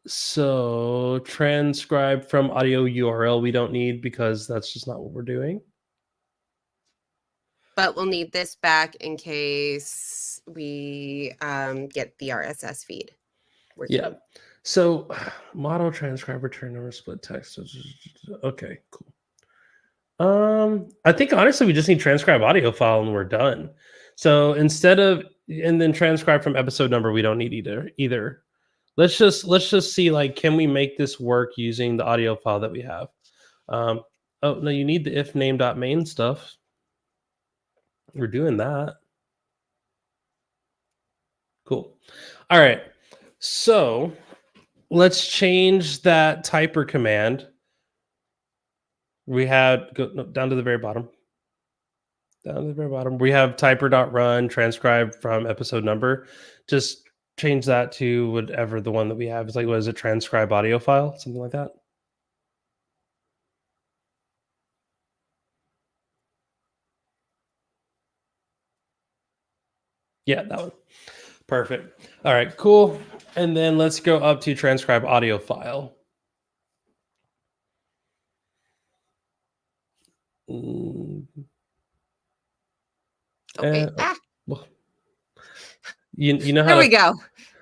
So transcribe from audio URL we don't need because that's just not what we're doing. But we'll need this back in case we get the RSS feed working. Yeah. So model transcribe return number split text. Okay, cool. I think honestly we just need transcribe audio file and we're done. So instead of and then transcribe from episode number we don't need either. Let's just see like can we make this work using the audio file that we have. Oh no, you need the if name.main stuff. We're doing that. Cool. All right. So let's change that typer command. We had down to the very bottom. Down to the very bottom. We have typer.run transcribe from episode number. Just change that to whatever the one that we have is like, what is it? Transcribe audio file, something like that. Yeah, that one. Perfect. All right, cool. And then let's go up to transcribe audio file. Okay. Well, you know how there we go.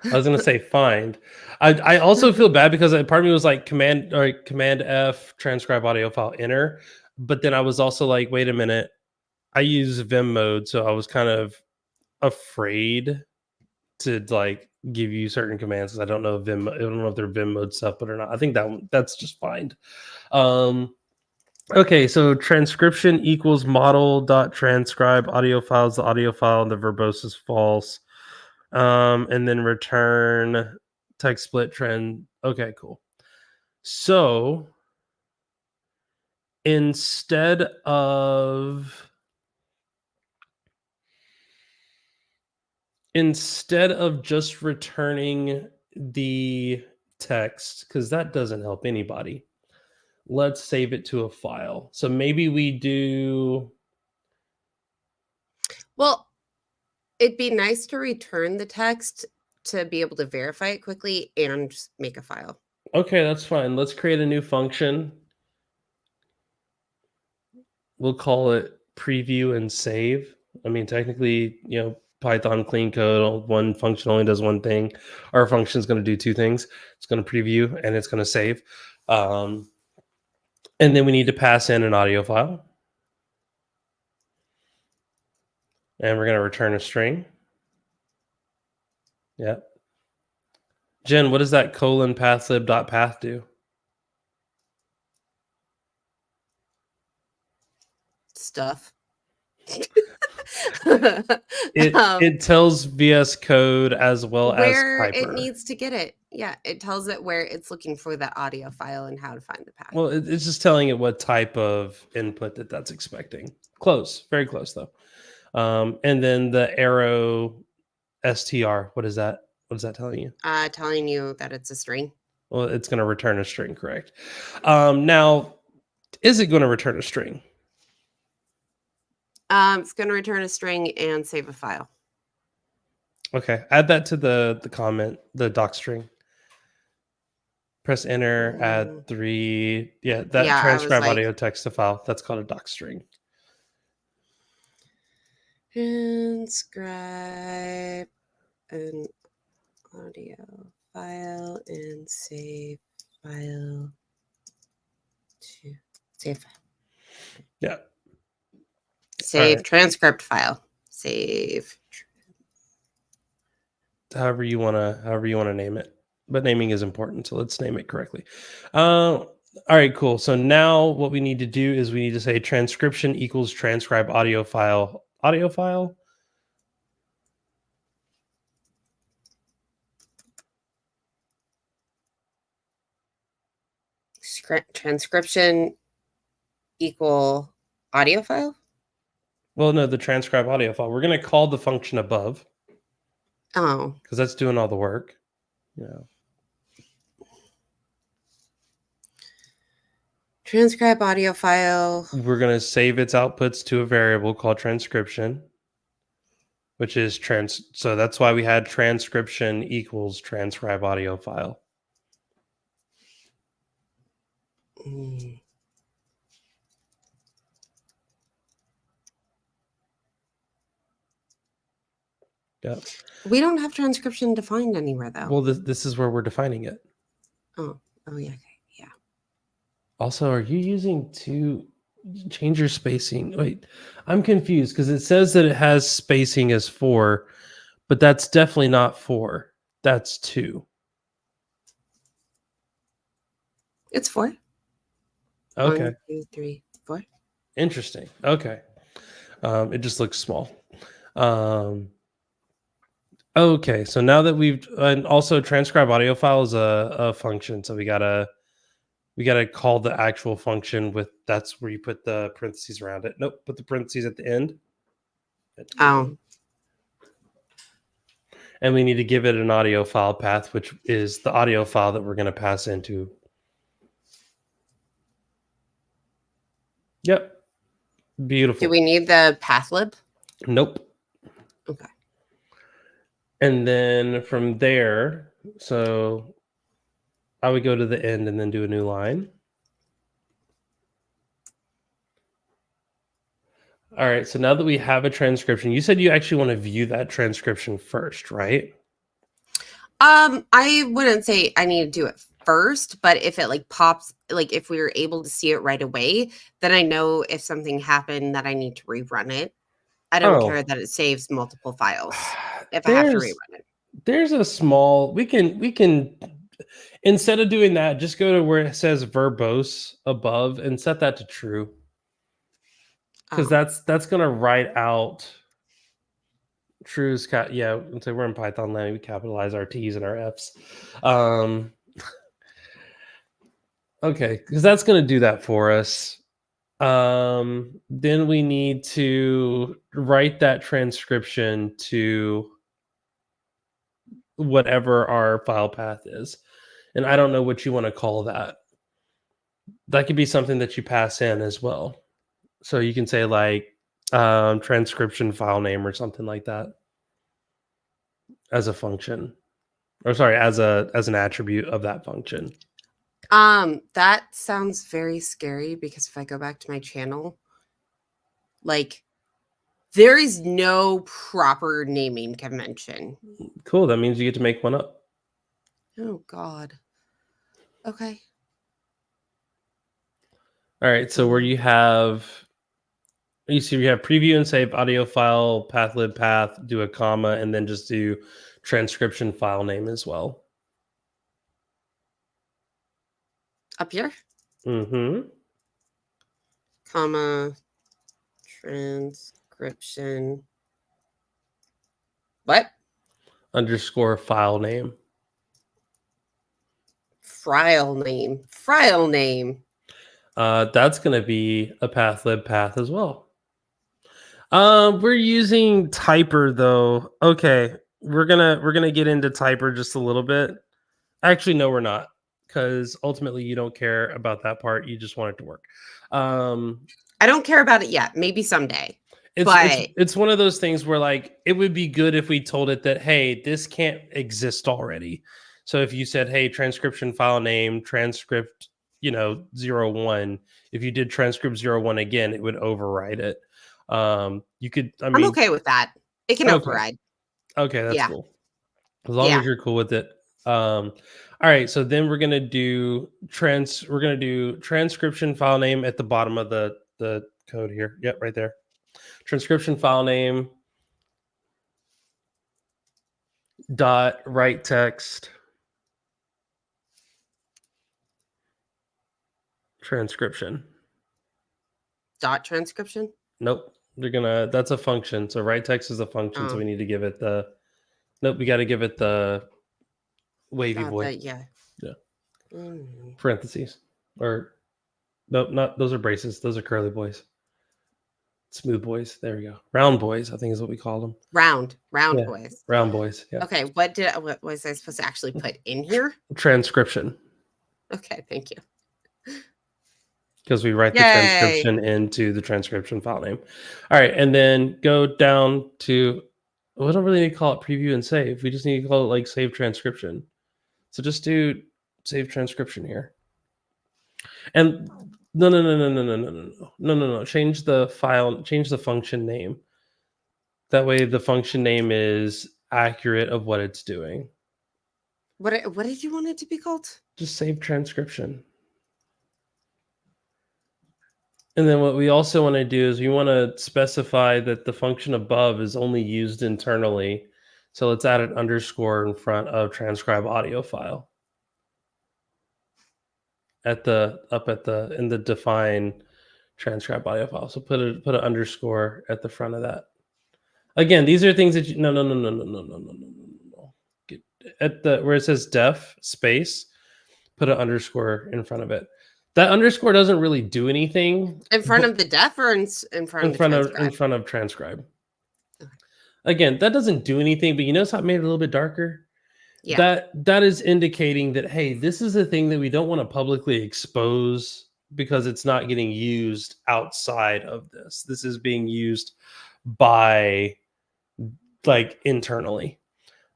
I was gonna say find. I also feel bad because part of me was like command F transcribe audio file enter, but then I was also like, wait a minute, I use Vim mode, so I was kind of afraid to like give you certain commands because I don't know I don't know if they're Vim mode stuff, but or not. I think that's just fine. Okay, so transcription equals model.transcribe audio files, the audio file, and the verbose is false. And then return text split trend. Okay, cool. So instead of just returning the text, because that doesn't help anybody, let's save it to a file. So maybe we do. Well, it'd be nice to return the text to be able to verify it quickly and just make a file. Okay, that's fine. Let's create a new function. We'll call it preview and save. I mean, technically, Python clean code, one function only does one thing. Our function is going to do two things. It's going to preview and it's going to save. And then we need to pass in an audio file. And we're going to return a string. Yeah. Jen, what does that :pathlib.path do? Stuff. It tells VS Code as well as where it Piper. needs to get it. Yeah, it tells it where it's looking for that audio file and how to find the path. Well, it's just telling it what type of input that's expecting. Close, very close though. And then the arrow str, what is that? What is that telling you? Telling you that it's a string. Well, it's going to return a string, correct? Now, is it going to return a string? It's going to return a string and save a file. Okay, add that to the comment, the doc string. Press enter, add 3. Yeah, that transcribe audio text to file. That's called a doc string. Transcribe an audio file and save file to save file. Yeah. Save transcript file. Save. However you want to name it. But naming is important, so let's name it correctly. All right, cool. So now what we need to do is we need to say transcription equals transcribe audio file. Audio file? Transcription equal audio file? Well, no, the transcribe audio file. We're going to call the function above. Oh. Because that's doing all the work. Yeah. Transcribe audio file. We're going to save its outputs to a variable called transcription, which is so that's why we had transcription equals transcribe audio file. Yep. We don't have transcription defined anywhere, though. Well, this is where we're defining it. Oh, yeah. Okay. Yeah. Also, are you using change your spacing? Wait, I'm confused because it says that it has spacing as 4, but that's definitely not 4. That's 2. It's 4. Okay. 1, 2, 3, 4. Interesting. Okay. It just looks small. Okay, so now that and also transcribe audio file is a function, so we gotta call the actual function that's where you put the parentheses around it. Nope, put the parentheses at the end. Oh. And we need to give it an audio file path, which is the audio file that we're going to pass into. Yep. Beautiful. Do we need the pathlib? Nope. Okay. And then from there, so I would go to the end and then do a new line. All right, so now that we have a transcription, you said you actually want to view that transcription first, right? I wouldn't say I need to do it first, but if it pops, if we were able to see it right away, then I know if something happened that I need to rerun it. I don't care that it saves multiple files if I have to rerun it. There's a small we can instead of doing that, just go to where it says verbose above and set that to true. Because that's gonna write out true's yeah. So we're in Python land. We capitalize our T's and our F's. Okay, because that's gonna do that for us. Then we need to write that transcription to whatever our file path is. And I don't know what you want to call that. That could be something that you pass in as well. So you can say like transcription file name or something like that as a function. Or sorry, as an attribute of that function. That sounds very scary because if I go back to my channel, like there is no proper naming convention. Cool. That means you get to make one up. Oh God. Okay. All right. So where you have preview and save audio file, path lib path, do a comma, and then just do transcription file name as well. Up here? Mm-hmm. Comma, transcription. What? Underscore file name. File name. File name. That's going to be a path lib path as well. We're using typer though. Okay, we're gonna get into typer just a little bit. Actually, no, we're not, because ultimately you don't care about that part. You just want it to work. I don't care about it yet. Maybe someday. It's one of those things where like it would be good if we told it that, hey, this can't exist already. So if you said, hey, transcription file name, transcript, 01, if you did transcript 01 again, it would override it. You could, I'm okay with that. It can override. Okay, that's cool. As long as you're cool with it. All right, so then we're gonna do transcription file name at the bottom of the code here. Yep, right there. Transcription file name dot write text transcription. Dot transcription? Nope. That's a function. So write text is a function. So we need to give it we got to give it the wavy boy. Yeah. Parentheses. Or nope, not those are braces. Those are curly boys. Smooth boys. There we go. Round boys, I think is what we call them. Round boys. Round boys. Yeah. Okay. What was I supposed to actually put in here? Transcription. Okay, thank you. Because we write the transcription into the transcription file name. All right, and then go down to, we don't really need to call it preview and save. We just need to call it like save transcription. So just do save transcription here. And no. Change the function name. That way the function name is accurate of what it's doing. What did you want it to be called? Just save transcription. And then what we also want to do is we want to specify that the function above is only used internally. So let's add an underscore in front of transcribe audio file. In the define transcribe audio file. So put an underscore at the front of that. Again, these are things that you no. Get at the where it says def space, put an underscore in front of it. That underscore doesn't really do anything. In front of the def or in front of transcribe? In front of transcribe. Okay. Again, that doesn't do anything, but you notice how I made it a little bit darker? Yeah. That is indicating that, hey, this is a thing that we don't want to publicly expose because it's not getting used outside of this. This is being used by like internally.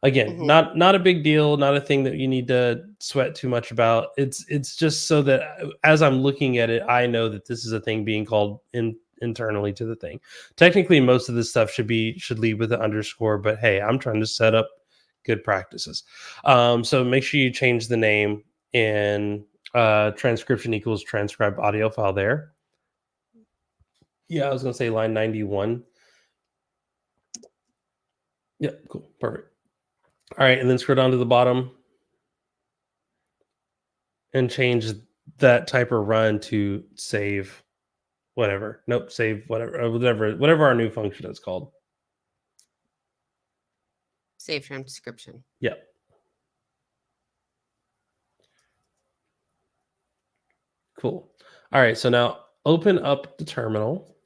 Again, not a big deal, not a thing that you need to sweat too much about. It's just so that as I'm looking at it, I know that this is a thing being called internally to the thing. Technically, most of this stuff should lead with an underscore, but hey, I'm trying to set up good practices. So make sure you change the name in transcription equals transcribe audio file there. Yeah, I was gonna say line 91. Yeah, cool, perfect. All right, and then scroll down to the bottom. and change that typer run to save whatever. Nope, save whatever our new function is called. Save transcription. Yep. Cool. All right, so now open up the terminal.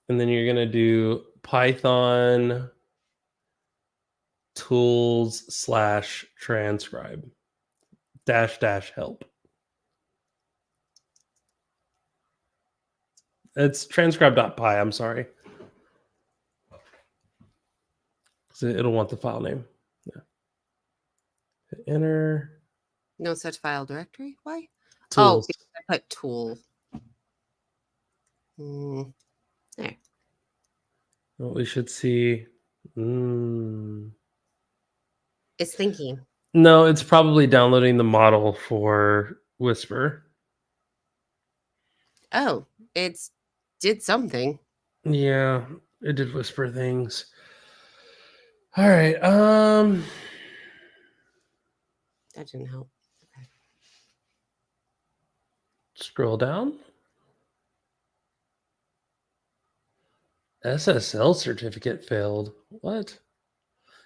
And then you're going to do Python tools/transcribe -- help. It's transcribe.py, I'm sorry. So it'll want the file name. Yeah. Hit enter. No such file directory? Why? Tools. Oh, because I put tool. There. What we should see. It's thinking. No, it's probably downloading the model for Whisper. Oh, it's did something. Yeah, it did Whisper things. All right. That didn't help. Okay. Scroll down. SSL certificate failed. What?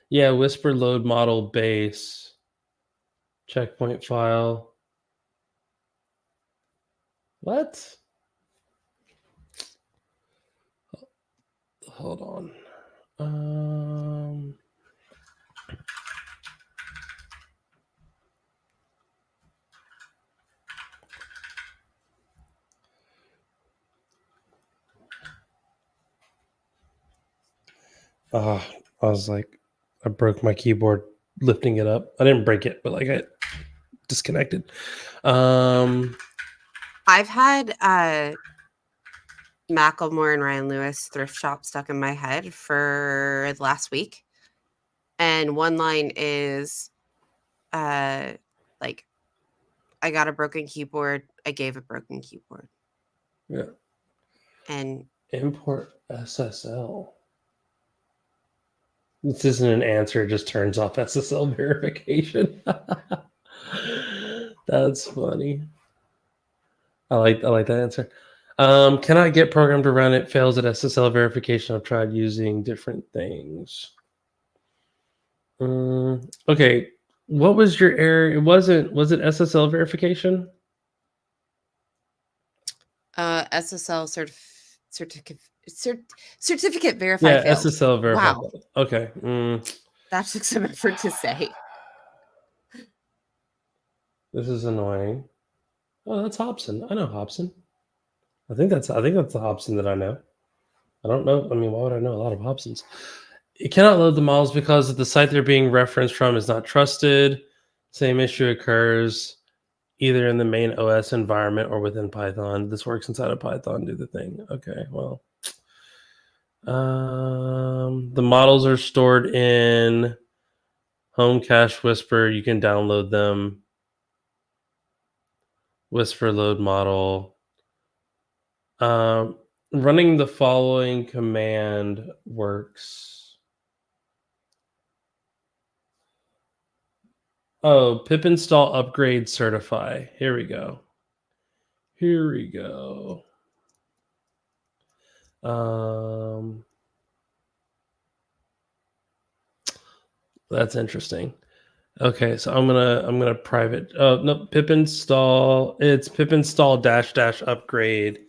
Yeah, Whisper load model base. Checkpoint file. What? Hold on. I was like, I broke my keyboard lifting it up. I didn't break it, but like I disconnected. I've had Macklemore and Ryan Lewis thrift shop stuck in my head for the last week. And one line is like, I got a broken keyboard. I gave a broken keyboard. Yeah. And import SSL. This isn't an answer, it just turns off SSL verification. That's funny. I like that answer. Cannot get program to run, it fails at SSL verification. I've tried using different things. Okay, what was your error? Was it SSL verification? SSL certificate verify failed. SSL verify. Wow. Okay. That took some effort to say. This is annoying. Oh, that's Hobson. I know Hobson. I think that's the Hobson that I know. I don't know. I mean, why would I know a lot of Hobsons? It cannot load the models because the site they're being referenced from is not trusted. Same issue occurs either in the main OS environment or within Python. This works inside of Python. Do the thing. Okay, well. The models are stored in Home Cache Whisper. You can download them. Whisper load model. Running the following command works. Oh, pip install upgrade certify. Here we go. That's interesting. Okay, so I'm gonna private. Oh no, pip install. It's pip install -- upgrade.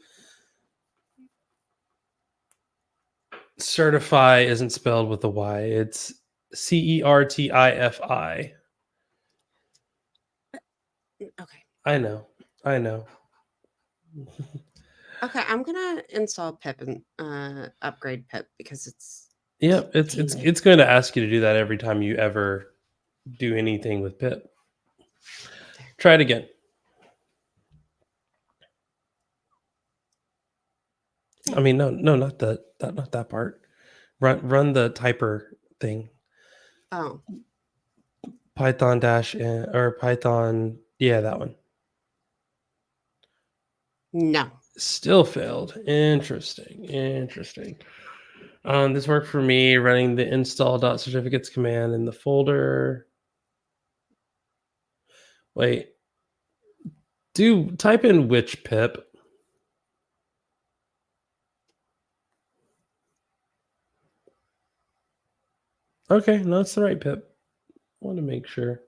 Certify isn't spelled with a Y. It's CERTIFI. Okay. I know. Okay, I'm gonna install pip and upgrade pip because it's. Yep, it's going to ask you to do that every time you ever do anything with pip. Try it again. I mean, no, not that part. Run the typer thing. Oh. Python - or Python. Yeah, that one. No. Still failed. Interesting. This worked for me running the install.certificates command in the folder. Wait. Type in which pip. Okay, no, that's the right pip. I want to make sure.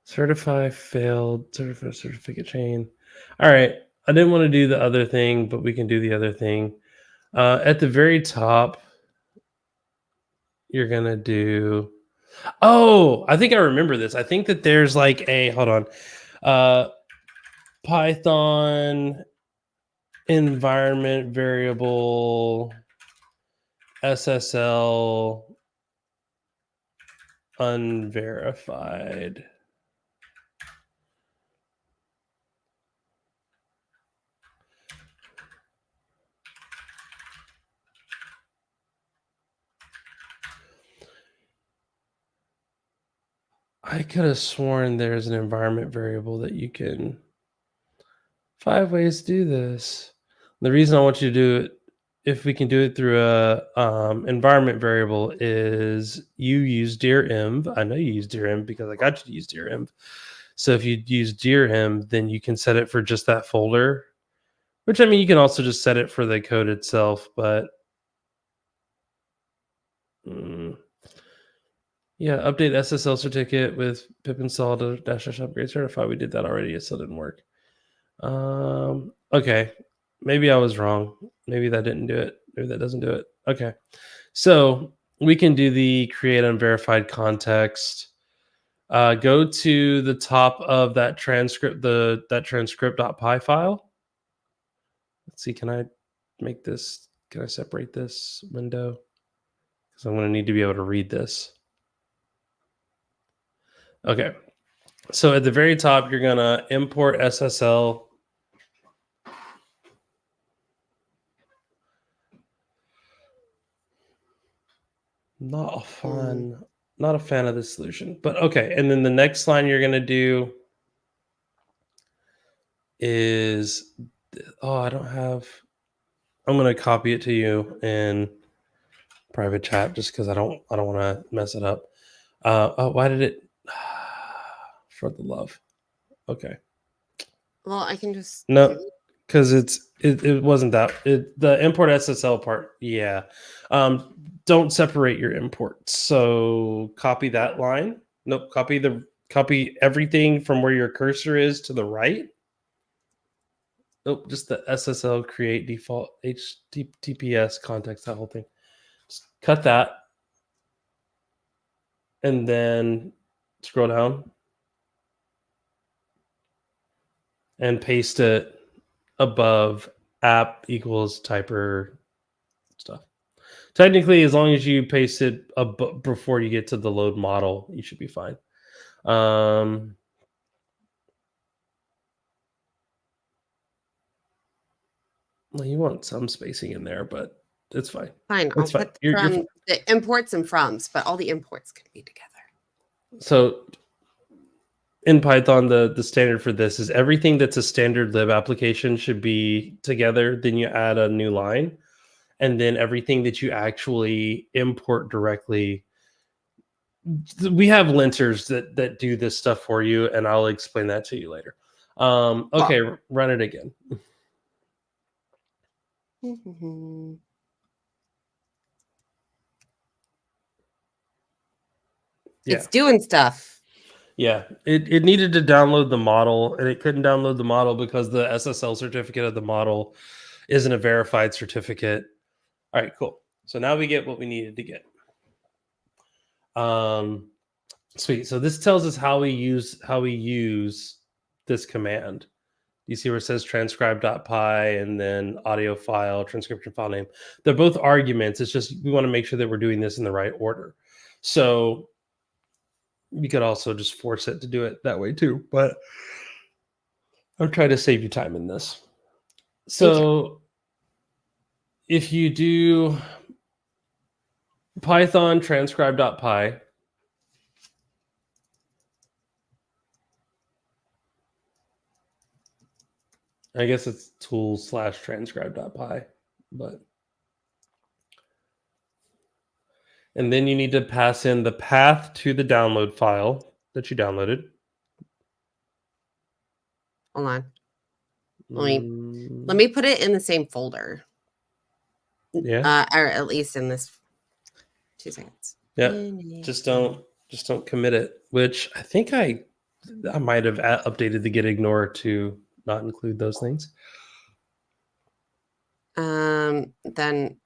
Certify failed. Certificate chain. All right. I didn't want to do the other thing, but we can do the other thing. At the very top, you're gonna do. Oh, I think I remember this. I think that there's like a hold on. Python environment variable SSL unverified. I could have sworn there's an environment variable that you can. 5 ways to do this. The reason I want you to do it, if we can do it through a environment variable, is you use dear.env. I know you use dear.env because I got you to use dear.env. So if you use dear.env, then you can set it for just that folder. Which, I mean, you can also just set it for the code itself, but yeah, update SSL certificate with pip install to dash upgrade certify. We did that already. It still didn't work. Okay, maybe I was wrong. Maybe that didn't do it. Maybe that doesn't do it. Okay, so we can do the create unverified context. Go to the top of that transcript, that transcript.py file. Let's see. Can I make this? Can I separate this window? Because I'm going to need to be able to read this. Okay. So at the very top, you're going to import SSL. Not a fan of this solution, but okay. And then the next line you're going to do is, I'm going to copy it to you in private chat just because I don't want to mess it up. Why did it? For the love. Okay. Well, I can just because it wasn't that the import SSL part. Yeah. Don't separate your imports. So copy that line. Nope. Copy everything from where your cursor is to the right. Nope. Just the SSL create default HTTPS context, that whole thing. Just cut that. And then scroll down and paste it above app equals typer stuff. Technically, as long as you paste it before you get to the load model, you should be fine. Well, you want some spacing in there, but it's fine. Fine. I'll put from the imports and froms, but all the imports can be together. So in Python, the standard for this is everything that's a standard lib application should be together. Then you add a new line. And then everything that you actually import directly, we have linters that do this stuff for you, and I'll explain that to you later. Okay, run it again. Yeah. It's doing stuff. Yeah, it needed to download the model, and it couldn't download the model because the SSL certificate of the model isn't a verified certificate. All right, cool. So now we get what we needed to get. Sweet. So this tells us how we use this command. You see where it says transcribe.py and then audio file, transcription file name. They're both arguments. It's just we want to make sure that we're doing this in the right order. So you could also just force it to do it that way too, but I'll try to save you time in this. So if you do Python transcribe.py, I guess it's tools/transcribe.py, but And then you need to pass in the path to the download file that you downloaded. Hold on. Let me put it in the same folder. Yeah. Or at least in this 2 seconds. Yeah. Just don't commit it, which I think I might have updated the get ignore to not include those things. Then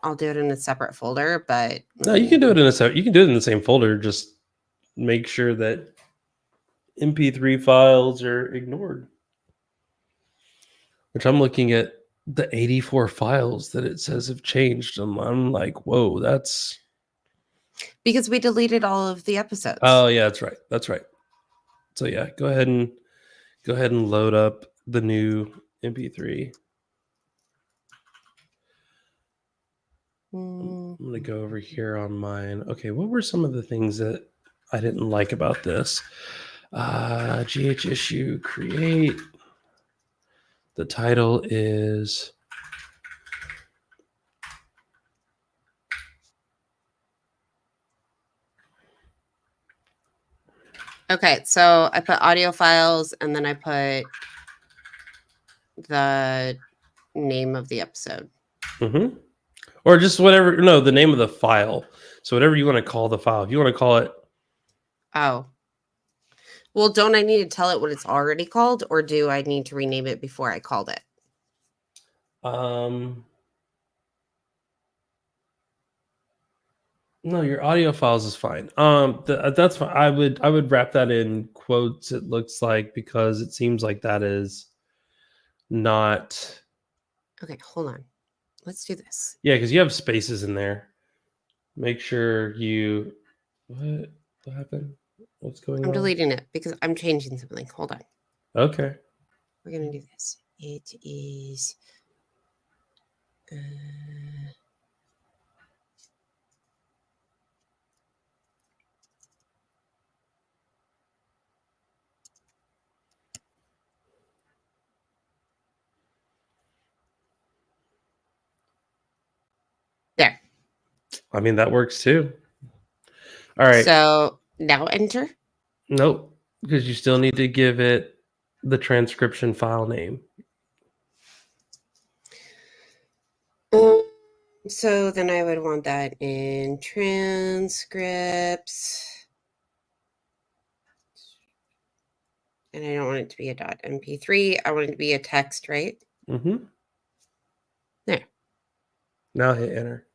I'll do it in a separate folder, but No, you can do it in you can do it in the same folder. Just make sure that MP3 files are ignored. Which I'm looking at the 84 files that it says have changed. I'm like, whoa, that's because we deleted all of the episodes. Oh yeah, that's right. That's right. So yeah, go ahead and load up the new MP3. I'm gonna go over here on mine. Okay, what were some of the things that I didn't like about this? GH issue create. The title is Okay, so I put audio files and then I put the name of the episode. Mm-hmm. Or just whatever. No, the name of the file. So whatever you want to call the file. If you want to call it. Oh. Well, don't I need to tell it what it's already called, or do I need to rename it before I called it? No, your audio files is fine. That's fine. I would wrap that in quotes. It looks like, because it seems like that is not. Okay, hold on. Let's do this. Yeah, because you have spaces in there. Make sure you. What happened? What's going on? I'm deleting it because I'm changing something. Hold on. Okay. We're gonna do this. It is. There. I mean, that works too. All right. So now enter. Nope, because you still need to give it the transcription file name. So then I would want that in transcripts. And I don't want it to be a .mp3. I want it to be a text, right? Mm-hmm. There. Now hit enter.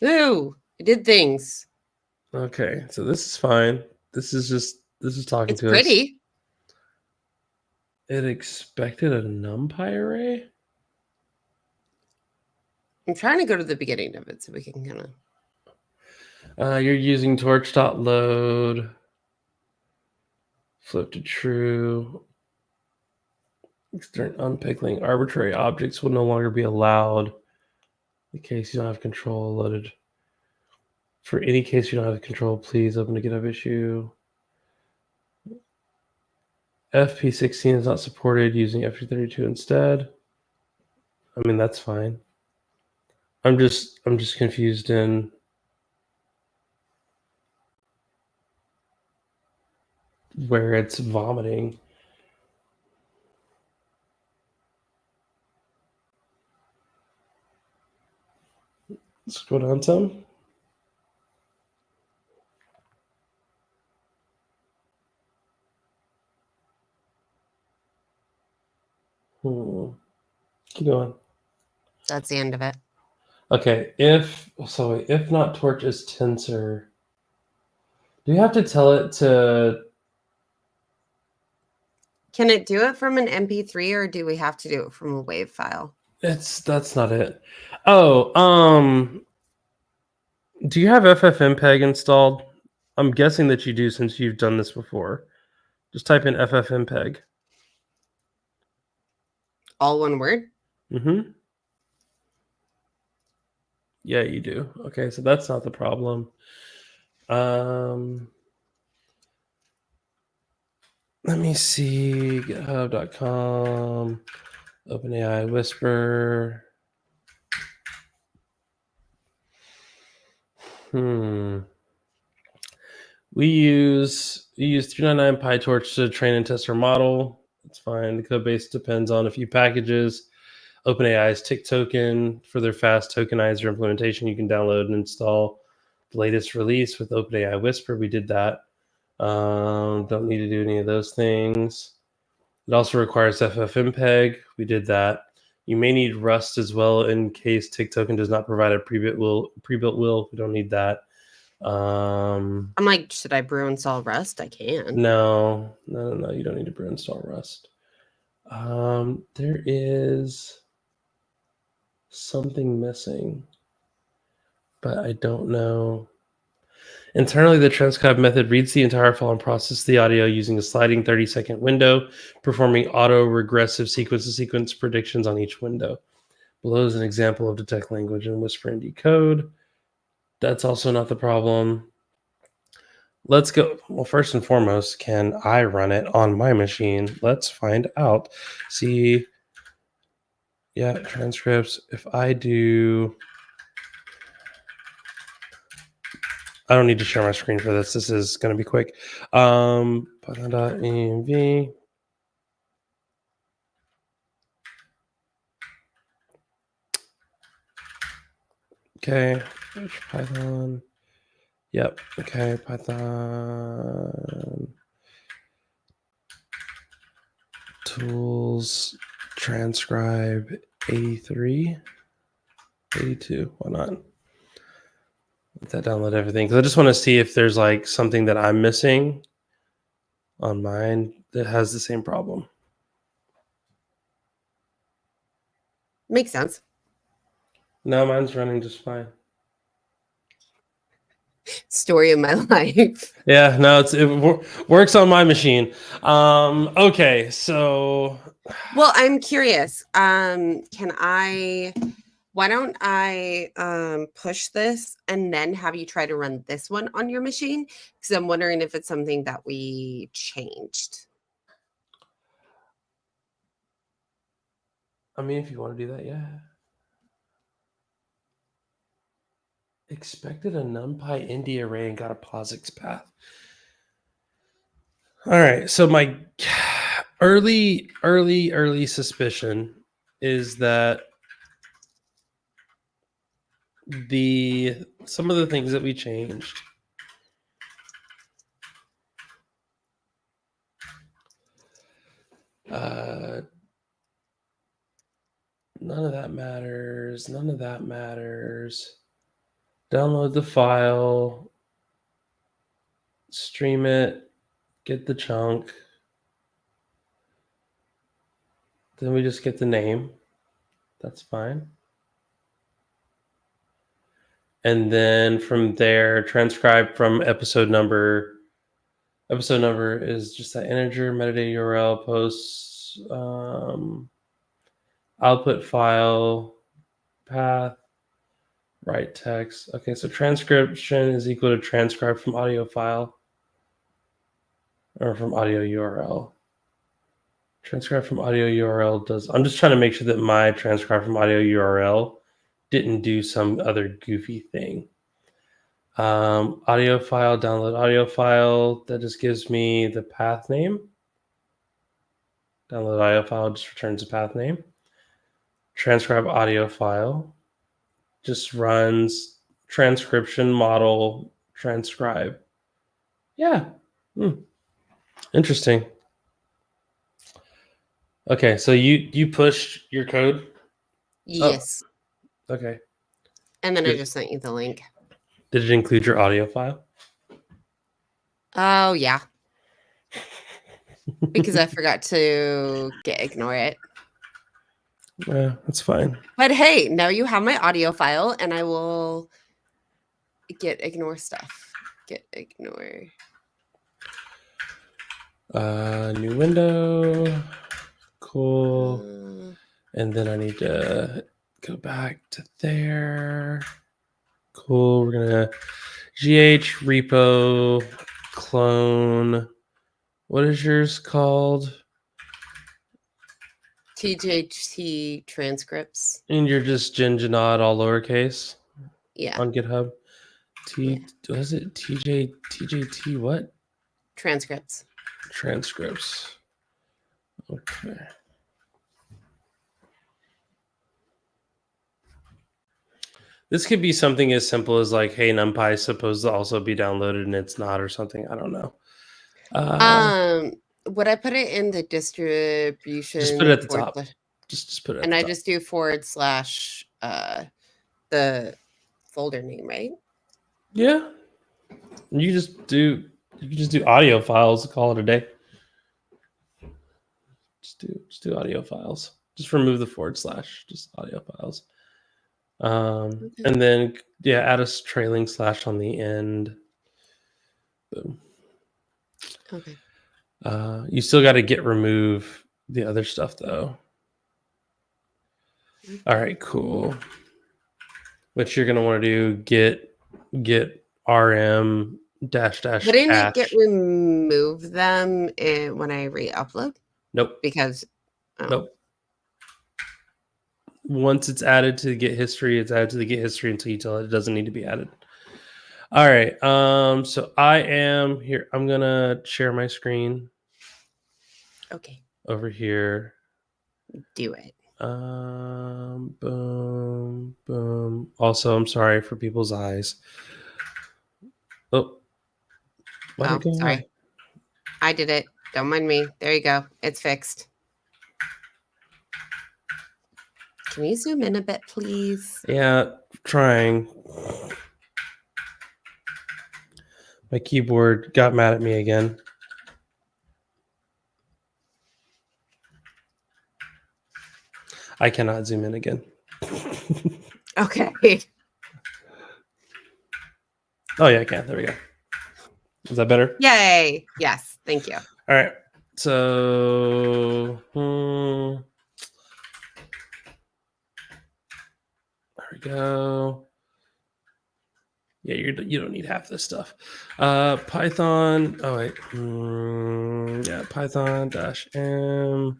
Ooh, it did things. Okay, so this is fine. This is talking It's to us. It's pretty. It expected a NumPy array? I'm trying to go to the beginning of it so we can kind of... you're using torch.load. Flip to true. Start unpickling. Arbitrary objects will no longer be allowed in case you don't have control loaded. For any case you don't have control, please open a GitHub issue. FP16 is not supported, using FP32 instead. I mean, that's fine. I'm just confused in where it's vomiting. Let's go down some. Keep going. That's the end of it. Okay, if not torch is tensor, do you have to tell it to... Can it do it from an MP3 or do we have to do it from a WAV file? That's not it. Oh, do you have FFmpeg installed? I'm guessing that you do, since you've done this before. Just type in FFmpeg. All one word? Mm-hmm. Yeah, you do. Okay, so that's not the problem. Let me see. GitHub.com. OpenAI Whisper. We use 399 PyTorch to train and test our model. It's fine. The code base depends on a few packages. OpenAI's Tick token for their fast tokenizer implementation. You can download and install the latest release with OpenAI Whisper. We did that. Don't need to do any of those things. It also requires FFmpeg. We did that. You may need Rust as well in case Tick token does not provide a pre-built will. We don't need that. I'm like, should I brew install Rust? I can. No. You don't need to brew install Rust. There is something missing, but I don't know. Internally, the transcribe method reads the entire file and processes the audio using a sliding 30-second window, performing auto-regressive sequence-to-sequence predictions on each window. Below is an example of detect language and whisper and decode. That's also not the problem. Let's go. Well, first and foremost, can I run it on my machine? Let's find out. See, yeah, transcripts. If I do... I don't need to share my screen for this. This is going to be quick. Python.env. Okay, Python. Yep. Okay, Python. Tools. Transcribe 83. 82. Why not? Let that download everything. Because I just want to see if there's like something that I'm missing on mine that has the same problem. Makes sense. No, mine's running just fine. Story of my life. Yeah, no, it works on my machine. Okay, so... Well, I'm curious. Why don't I push this and then have you try to run this one on your machine? Because I'm wondering if it's something that we changed. I mean, if you want to do that, yeah. Expected a NumPy ND array and got a POSIX path. All right, so my early suspicion is that some of the things that we changed none of that matters. Download the file, stream it, get the chunk. Then we just get the name. That's fine. And then from there, transcribe from episode number. Episode number is just that integer, metadata URL, posts, output file, path, write text. Okay, so transcription is equal to transcribe from audio file or from audio URL. Transcribe from audio URL does... I'm just trying to make sure that my transcribe from audio URL didn't do some other goofy thing. Audio file, download audio file. That just gives me the path name. Download audio file just returns a path name. Transcribe audio file just runs transcription model transcribe. Yeah. Interesting. Okay, so you pushed your code? Yes. Oh, okay. And then I just sent you the link. Did it include your audio file? Oh, yeah. Because I forgot to ignore it. Yeah, that's fine. But hey, now you have my audio file and I will ignore stuff. Ignore. New window. Cool. And then I need to go back to there. Cool. We're gonna gh repo clone. What is yours called? TJT transcripts. And you're just Ginjanod all lowercase? Yeah. On GitHub? Was it TJT what? Transcripts. Transcripts. Okay. This could be something as simple as like, hey, NumPy is supposed to also be downloaded and it's not, or something. I don't know. Would I put it in the distribution? Just put it at the top. Just put it at and the I top. just do / the folder name, right? Yeah. You can just do audio files, call it a day. Just do audio files. Just remove the / just audio files. Okay. And then add a trailing / on the end. Boom. Okay. You still got to remove the other stuff though. All right, cool. What you're gonna want to do, get rm -- Wouldn't it get remove them when I re-upload? Nope. Because nope. Once it's added to the Git history, it's added to the Git history until you tell it doesn't need to be added. All right. So I am here. I'm gonna share my screen. Okay. Over here. Do it. Boom, boom. Also, I'm sorry for people's eyes. Oh. Sorry. I did it. Don't mind me. There you go. It's fixed. Can you zoom in a bit, please? Yeah, trying. My keyboard got mad at me again. I cannot zoom in again. Okay. Oh, yeah, I can. There we go. Is that better? Yay. Yes. Thank you. All right. So, there we go. Yeah, you don't need half this stuff. Python. Oh wait. Yeah, Python -m.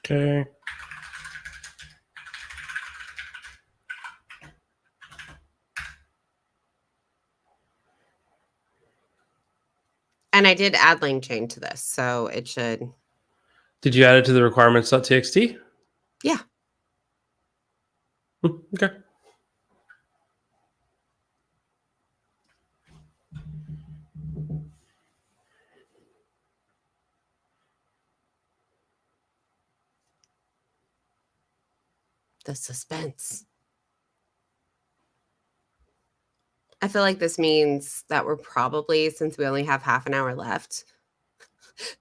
Okay. And I did add LangChain to this, so it should. Did you add it to the requirements.txt? Yeah. Okay. The suspense. I feel like this means that we're probably, since we only have half an hour left,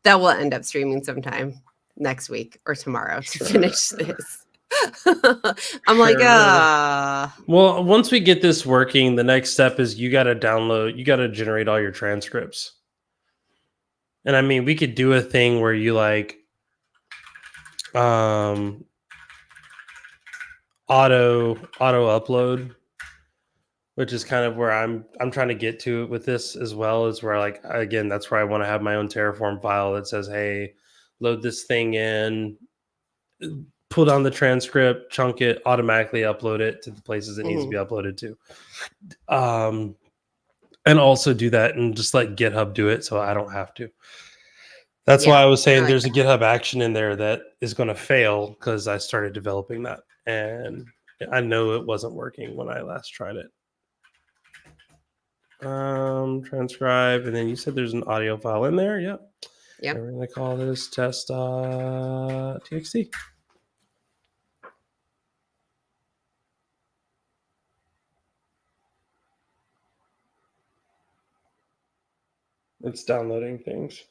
that we'll end up streaming sometime next week or tomorrow to finish this. I'm like, Well, once we get this working, the next step is you got to generate all your transcripts. And I mean, we could do a thing where you like auto upload, which is kind of where I'm trying to get to with this as well, is where, like, again, that's where I want to have my own Terraform file that says, hey, load this thing in, pull down the transcript, chunk it, automatically upload it to the places it needs to be uploaded to. And also do that and just let GitHub do it so I don't have to. That's why I was saying there's a GitHub action in there that is going to fail because I started developing that. And I know it wasn't working when I last tried it. Transcribe. And then you said there's an audio file in there. Yep. Yep. We're going to call this test.txt. It's downloading things.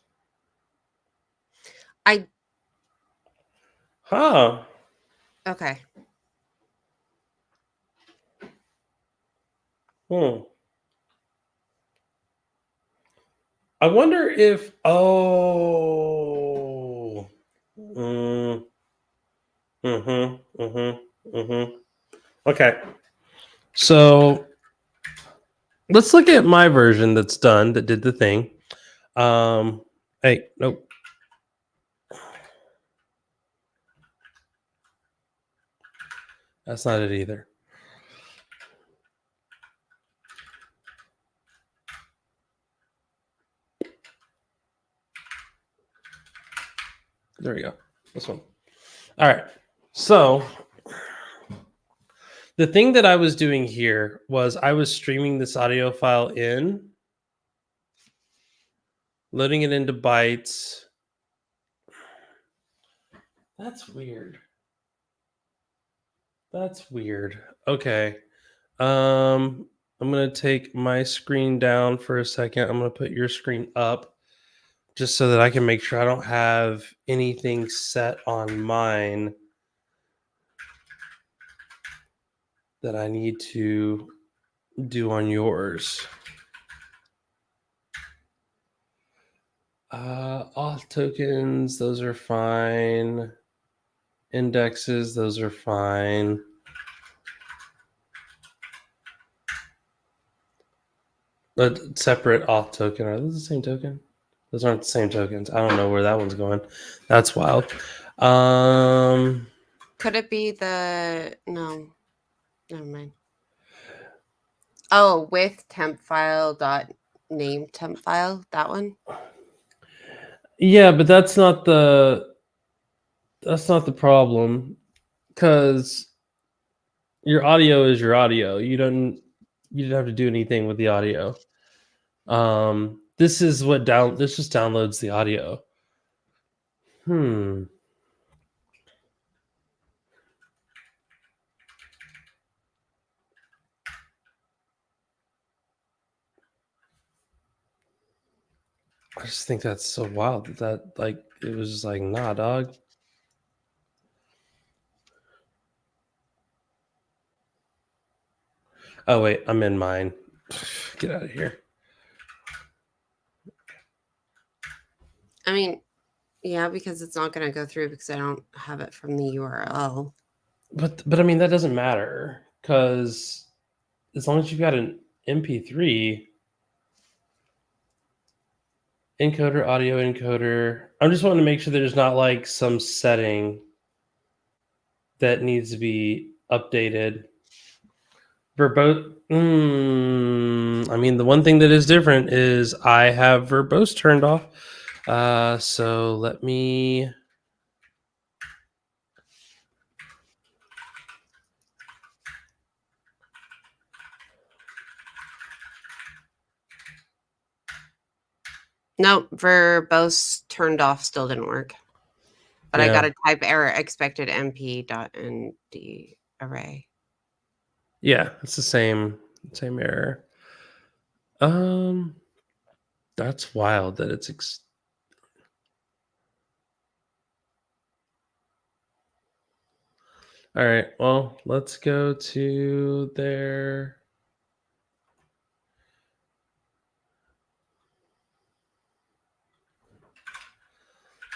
Okay. I wonder if Okay. So let's look at my version that's done, that did the thing. Hey, nope. That's not it either. There we go. This one. All right. So the thing that I was doing here was I was streaming this audio file in, loading it into bytes. That's weird. That's weird. Okay. I'm going to take my screen down for a second. I'm going to put your screen up just so that I can make sure I don't have anything set on mine that I need to do on yours. Auth tokens, those are fine. Indexes, those are fine. But separate auth token, are those the same token? Those aren't the same tokens. I don't know where that one's going. That's wild. Could it be the no? Never mind. Oh, with temp file dot name temp file, that one. Yeah, but that's not the problem, because your audio is your audio. You didn't have to do anything with the audio. This just downloads the audio. I just think that's so wild that like it was just like, nah, dog. Oh wait, I'm in mine. Get out of here. I mean, yeah, because it's not going to go through because I don't have it from the URL. But I mean, that doesn't matter, because as long as you've got an MP3 encoder, audio encoder, I'm just wanting to make sure there's not like some setting that needs to be updated. Verbose. I mean, the one thing that is different is I have verbose turned off. So let me. Nope, verbose turned off still didn't work. But I got a type error expected mp.nd array. Yeah, it's the same error. That's wild that it's all right. Well, let's go to their.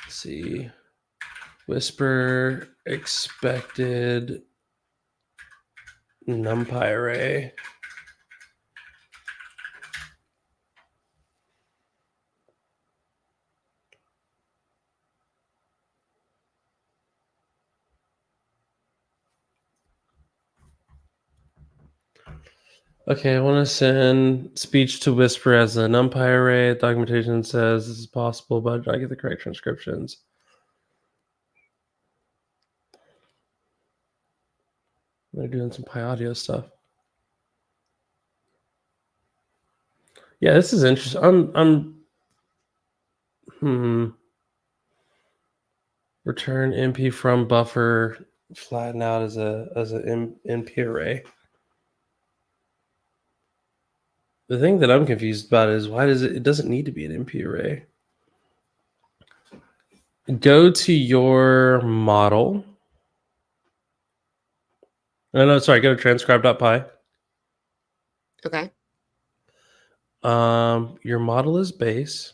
Let's see. Whisper expected NumPy array. Okay, I want to send speech to Whisper as a NumPy array. Documentation says this is possible, but I get the correct transcriptions. They're doing some PyAudio stuff. Yeah, this is interesting. Return MP from buffer, flatten out as an NP array. The thing that I'm confused about is why it doesn't need to be an NP array. Go to your model. No, sorry, go to transcribe.py. Okay. Your model is base.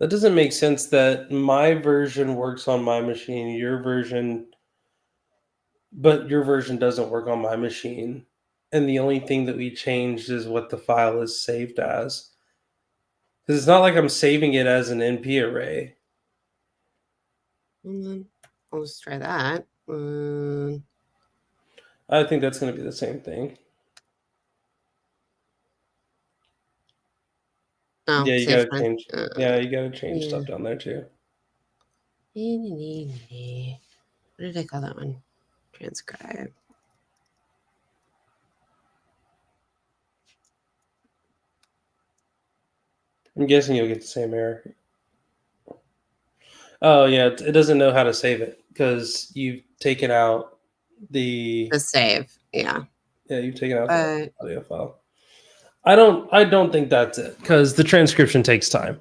That doesn't make sense that my version works on my machine, but your version doesn't work on my machine. and the only thing that we changed is what the file is saved as. Because it's not like I'm saving it as an NP array. And then I'll just try that. I think that's going to be the same thing. Oh, Yeah, you got to change. Yeah, you got to change yeah. stuff down there too. What did I call that one? Transcribe. I'm guessing you'll get the same error. Oh yeah, it doesn't know how to save it because you've taken out the save. Yeah. Yeah, you've taken out the audio file. I don't think that's it because the transcription takes time.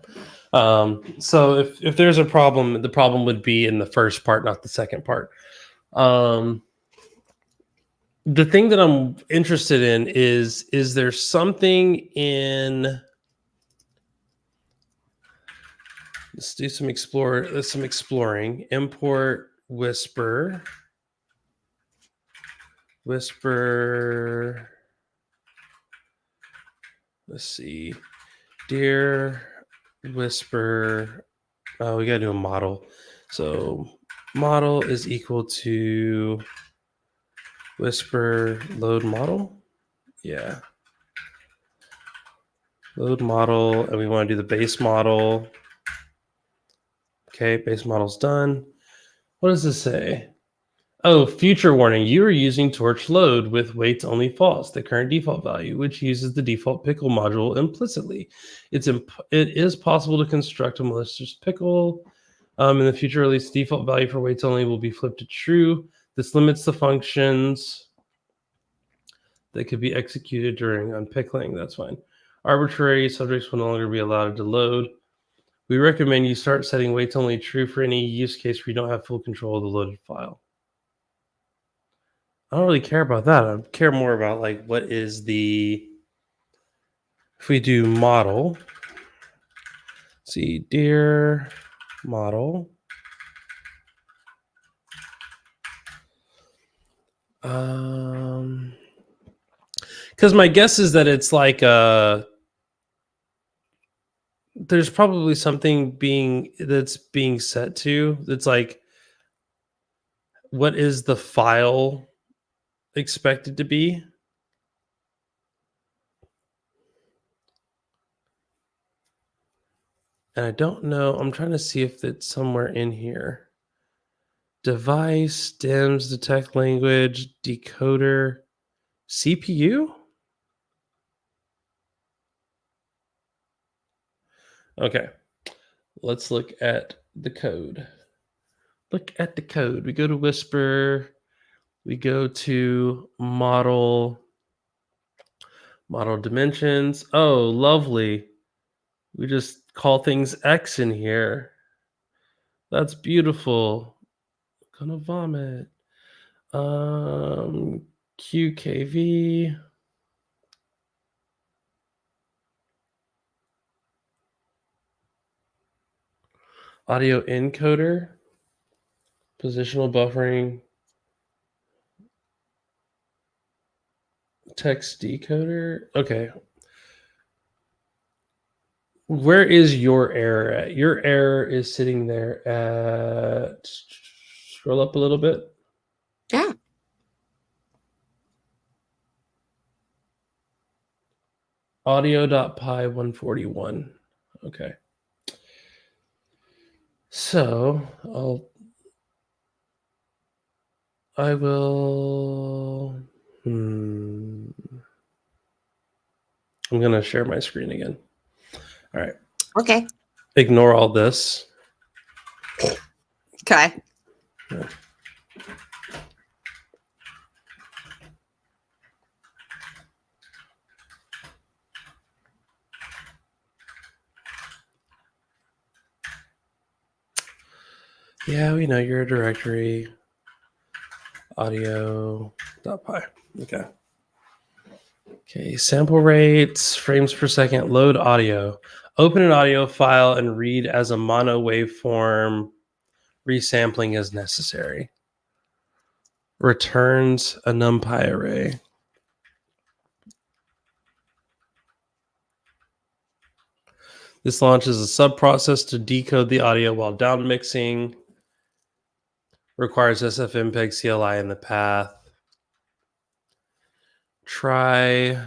So if there's a problem, the problem would be in the first part, not the second part. The thing that I'm interested in is there something in... Let's do some exploring. Import whisper. Let's see. Dear whisper. Oh, we got to do a model. So model is equal to whisper load model. Yeah. Load model. And we want to do the base model. Okay, base model's done. What does this say? Oh, future warning. You are using torch load with waits only false, the current default value, which uses the default pickle module implicitly. It is possible to construct a malicious pickle. In the future release, default value for waits only will be flipped to true. This limits the functions that could be executed during unpickling. That's fine. Arbitrary subjects will no longer be allowed to load. We recommend you start setting waits only true for any use case where you don't have full control of the loaded file. I don't really care about that. I care more about like what is the... If we do model, see, dear model. Because my guess is that it's like there's probably something that's being set to that's like, what is the file expected to be? And I don't know. I'm trying to see if it's somewhere in here. Device, DIMS, detect language, decoder, CPU? Okay. Let's look at the code. Look at the code. We go to Whisper. We go to model dimensions. Oh, lovely. We just call things X in here. That's beautiful. Gonna vomit. QKV. Audio encoder. Positional buffering. Text decoder. Okay. Where is your error at? Your error is sitting there at... Scroll up a little bit. Yeah. Audio.py 141. Okay. So I will... I'm going to share my screen again. All right. Okay. Ignore all this. Okay. Yeah. Yeah, we know you're a directory. Audio.py. Okay. Okay, sample rates, frames per second, load audio. Open an audio file and read as a mono waveform. Resampling as necessary. Returns a NumPy array. This launches a sub-process to decode the audio while down mixing. Requires SFmpeg CLI in the path. Try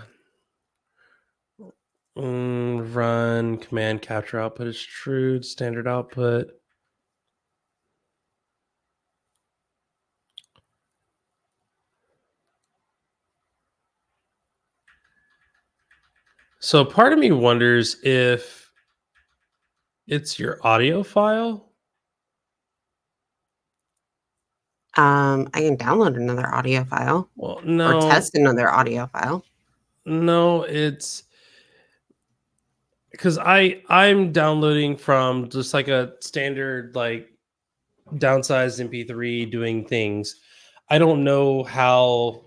run command capture output is true. Standard output. So part of me wonders if it's your audio file. I can download another audio file. Well, Or no. test another audio file. No, it's because I'm downloading from just like a standard like downsized MP3 doing things. I don't know how,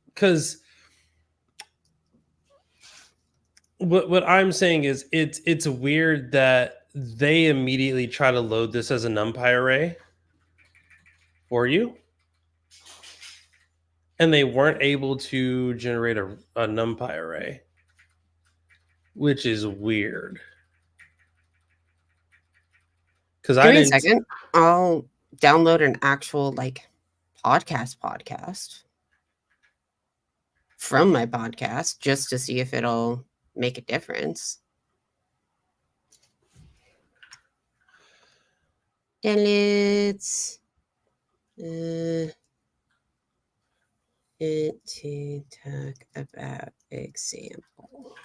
because what I'm saying is it's weird that they immediately try to load this as a NumPy array for you, and they weren't able to generate a NumPy array, which is weird. Because Give me a second. I'll download an actual like podcast from my podcast just to see if it'll make a difference. Then let's to talk about example.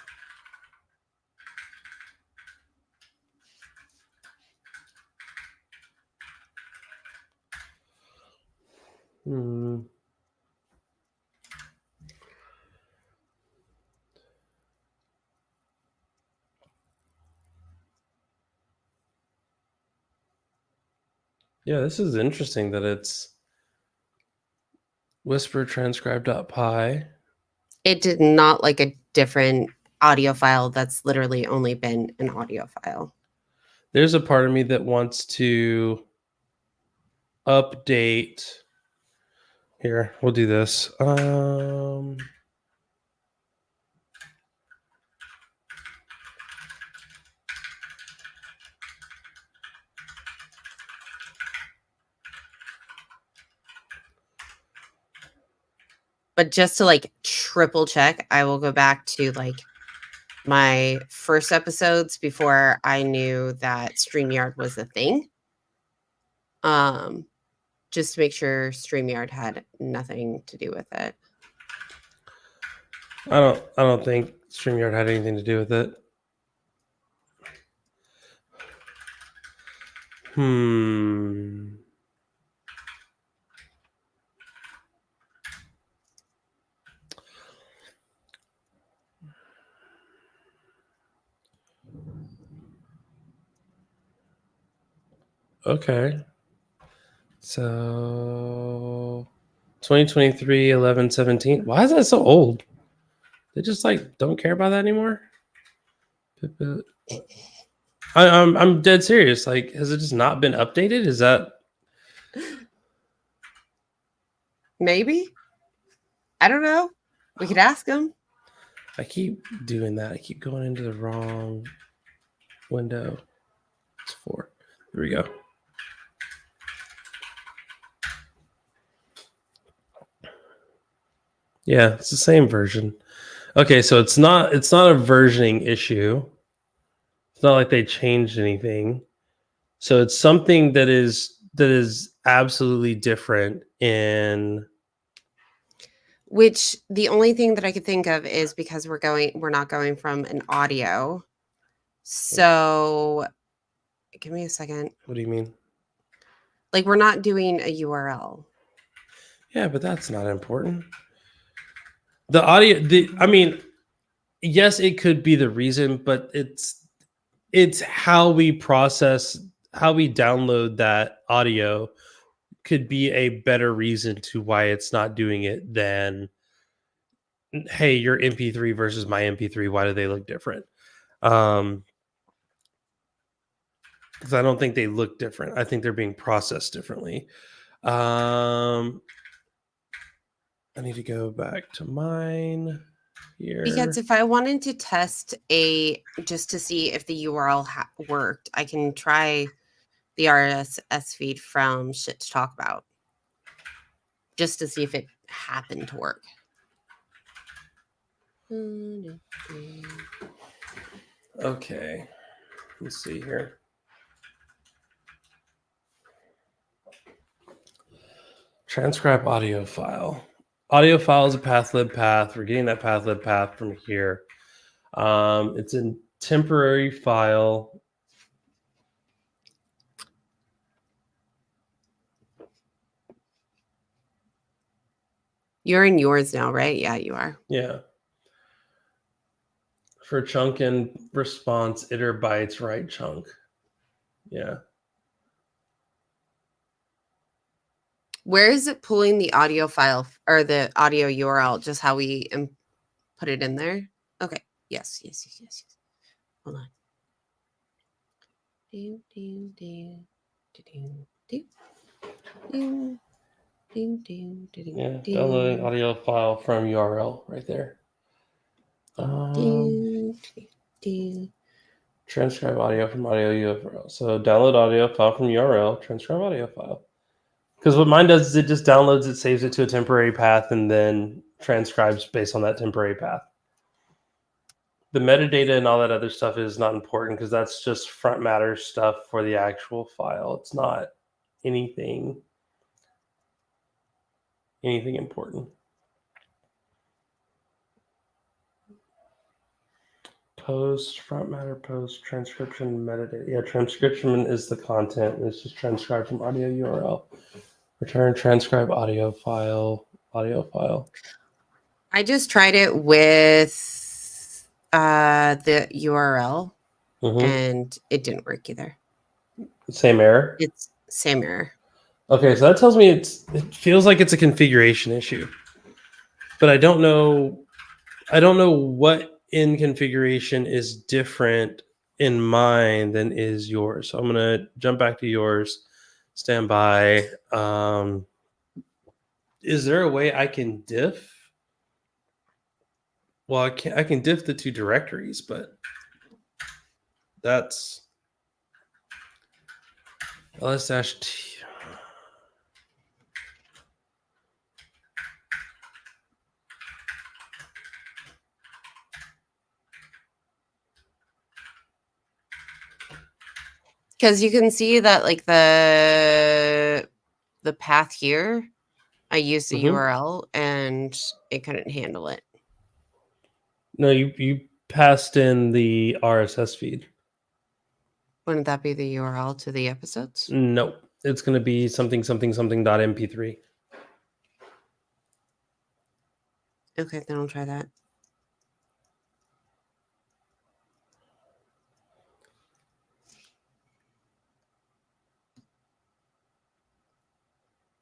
Yeah, this is interesting that it's whisper transcribe.py. It did not like a different audio file that's literally only been an audio file. There's a part of me that wants to update. Here, we'll do this. But just to like triple check, I will go back to like my first episodes before I knew that StreamYard was a thing. Just to make sure StreamYard had nothing to do with it. I don't think StreamYard had anything to do with it. Okay. So 2023 11/17. Why is that so old? They just like don't care about that anymore. I'm dead serious. Like, has it just not been updated? Is that maybe? I don't know. We could ask them. I keep doing that. I keep going into the wrong window. It's 4. Here we go. Yeah, it's the same version. Okay, so it's not a versioning issue. It's not like they changed anything. So it's something that is absolutely different in which the only thing that I could think of is because we're not going from an audio. So give me a second. What do you mean? Like we're not doing a URL. Yeah, but that's not important. The audio, I mean, yes, it could be the reason, but it's how we process, how we download that audio could be a better reason to why it's not doing it than, hey, your MP3 versus my MP3, why do they look different? Because I don't think they look different. I think they're being processed differently. I need to go back to mine. here. Because if I wanted to test just to see if the URL worked, I can try the RSS feed from Shit to Talk About just to see if it happened to work. Okay, let's see here. Transcribe audio file. Audio file is a pathlib path. We're getting that pathlib path from here. It's a temporary file. You're in yours now, right? Yeah, you are. Yeah. For chunk and response, iter bytes, write chunk. Yeah. Where is it pulling the audio file or the audio URL? Just how we put it in there? Okay. Yes. Hold on. Yeah, downloading audio file from URL right there. Transcribe audio from audio URL. So download audio file from URL, transcribe audio file. Because what mine does is it just downloads it, saves it to a temporary path, and then transcribes based on that temporary path. The metadata and all that other stuff is not important because that's just front matter stuff for the actual file. It's not anything important. Post, front matter, post, transcription, metadata. Yeah, transcription is the content. It's just transcribed from audio URL. Return transcribe audio file. I just tried it with the URL and it didn't work either. Same error? It's same error. Okay, so that tells me it feels like it's a configuration issue. But I don't know what in configuration is different in mine than is yours. So I'm gonna jump back to yours. Stand by. Is there a way I can diff? Well, I can diff the two directories, but that's ls-t. Because you can see that like the path here, I used the URL and it couldn't handle it. No, you passed in the RSS feed. Wouldn't that be the URL to the episodes? No, it's going to be something.mp3. Okay, then I'll try that.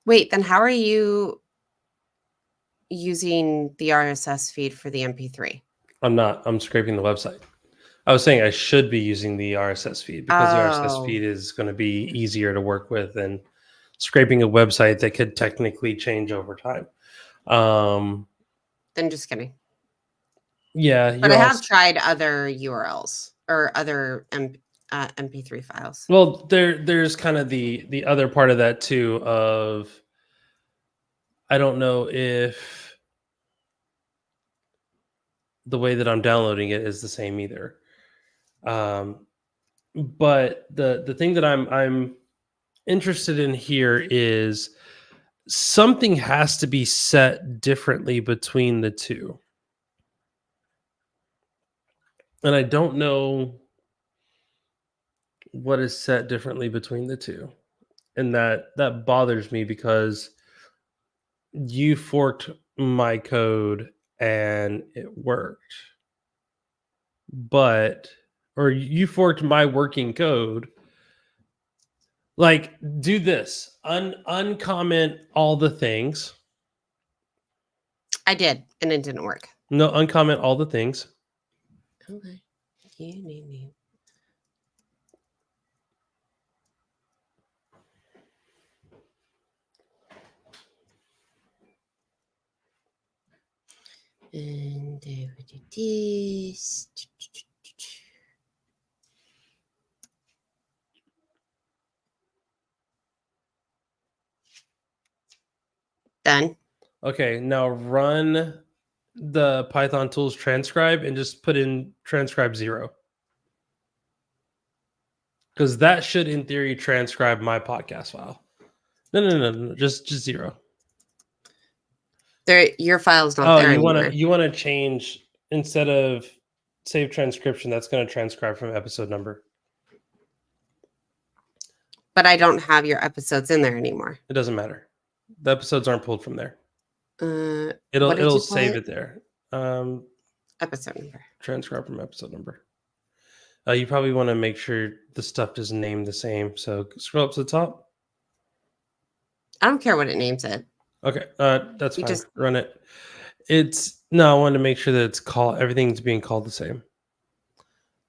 Wait, then how are you using the RSS feed for the MP3? I'm not. I'm scraping the website. I was saying I should be using the RSS feed because the RSS feed is going to be easier to work with than scraping a website that could technically change over time. Then just kidding. Yeah, but I have tried other URLs or other MP3 files. Well, there's kind of the other part of that too. Of I don't know if the way that I'm downloading it is the same either. But the thing that I'm interested in here is something has to be set differently between the two. And I don't know what is set differently between the two. And that bothers me because you forked my code and it worked. Or you forked my working code. Like, do this. Uncomment all the things. I did, and it didn't work. No, uncomment all the things. Okay. And do this. Done. Okay, now run the Python tools transcribe and just put in transcribe 0. Because that should, in theory, transcribe my podcast file. No, just 0. Your file's not there anymore. You wanna change, instead of save transcription, that's gonna transcribe from episode number. But I don't have your episodes in there anymore. It doesn't matter. The episodes aren't pulled from there. What did It'll you save put? it there. Episode number. Transcribe from episode number. You probably want to make sure the stuff doesn't name the same. So scroll up to the top. I don't care what it names it. Okay, that's You fine. just Run it. I want to make sure that everything's being called the same.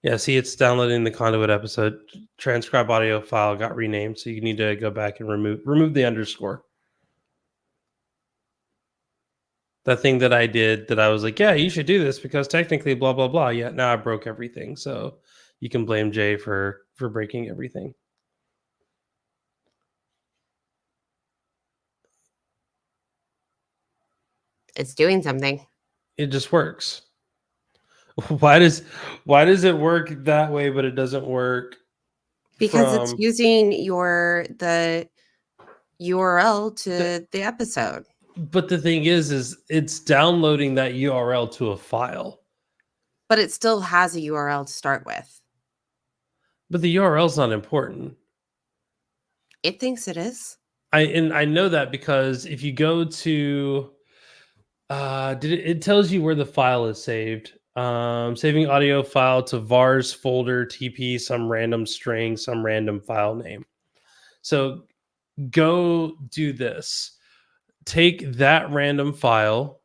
Yeah, see, it's downloading the conduit episode. Transcribe audio file got renamed, so you need to go back and remove the underscore. That thing that I did, that I was like, yeah, you should do this because technically blah blah blah. Yeah, now I broke everything, so you can blame Jay for breaking everything. It's doing something. It just works. Why does it work that way, but it doesn't work? Because it's using the URL to the episode. But the thing is it's downloading that URL to a file. But it still has a URL to start with. But the URL is not important. It thinks it is. I know that because if you go to it tells you where the file is saved. Saving audio file to vars folder tp some random string, some random file name. So go do this. Take that random file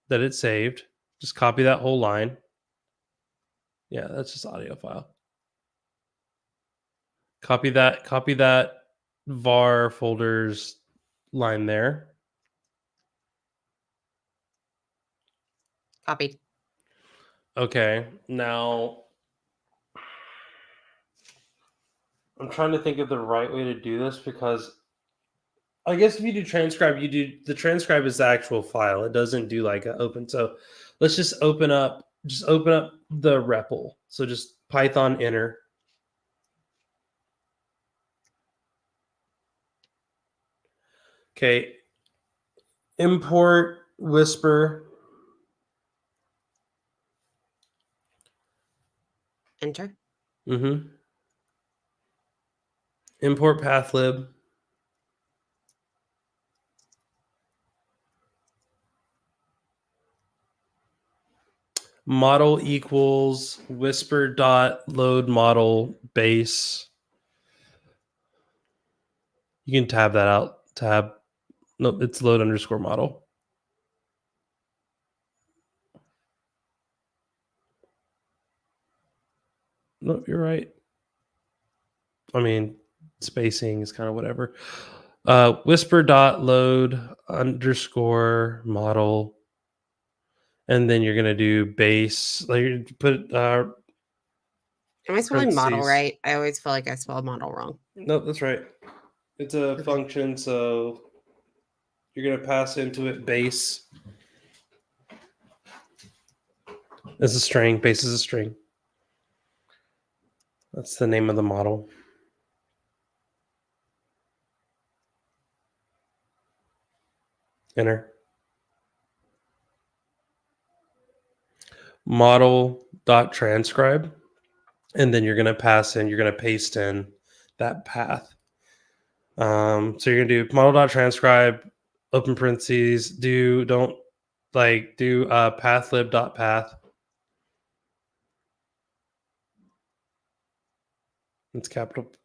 that it saved. Just copy that whole line. Yeah, that's just audio file. Copy that var folders line there. Copied. Okay, now I'm trying to think of the right way to do this, because I guess if you do transcribe, the transcribe is the actual file. It doesn't do like a open. So let's just open up the REPL. So just Python enter. Okay. Import Whisper. Enter. Import pathlib. Model equals whisper dot load model base. You can tab that out. Nope, it's load underscore model. Nope, you're right. I mean, spacing is kind of whatever. Whisper dot load underscore model, and then you're gonna do base. Like you put. Am I spelling model right? I always feel like I spelled model wrong. Nope, that's right. It's a function, so you're gonna pass into it base. It's a string. Base is a string. That's the name of the model. Enter. Model.transcribe. And then you're going to paste in that path. So you're going to do model.transcribe, open parentheses, do pathlib.path. It's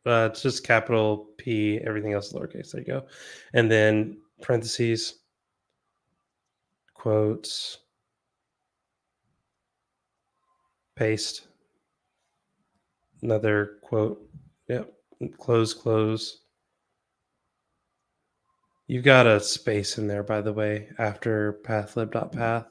it's just capital P, everything else is lowercase. There you go. And then parentheses, quotes, paste, another quote. Yep. Close. You've got a space in there, by the way, after pathlib.path.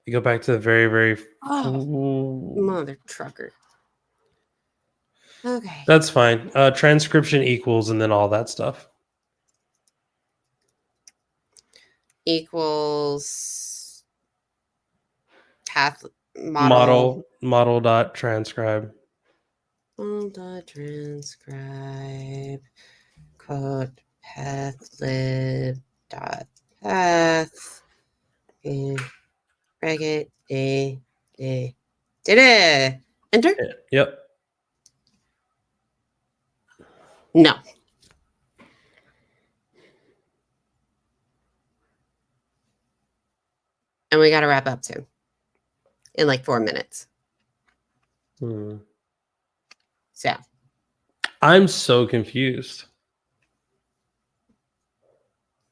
You go back to the very mother trucker. Okay. That's fine. Transcription equals and then all that stuff. Equals path model dot transcribe. Dot transcribe code path lib dot path and bracket a did it. Enter? Yep. No. And we got to wrap up soon. In like 4 minutes. So. I'm so confused.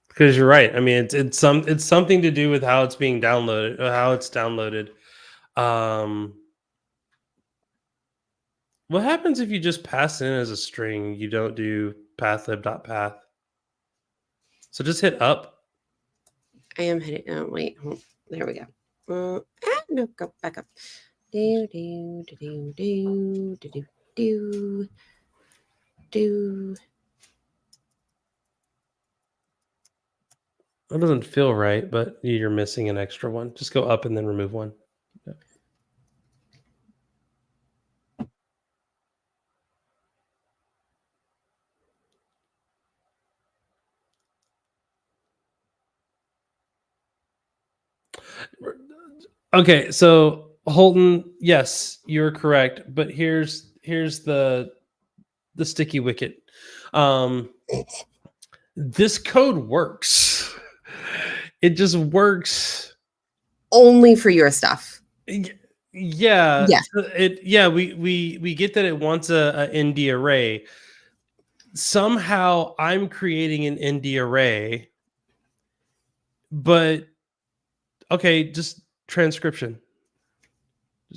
Because you're right. I mean, it's something to do with how it's being downloaded, or how it's downloaded. What happens if you just pass it in as a string? You don't do pathlib.path. So just hit up. I am hitting. Oh wait, there we go. No, go back up. Do do do do do do do do. That doesn't feel right, but you're missing an extra one. Just go up and then remove one. Yeah. Okay, so Holton, yes, you're correct, but here's the sticky wicket. This code works. It just works Only for your stuff. Yeah. Yeah. We get that it wants a ND array. Somehow I'm creating an ND array, but okay, just transcription.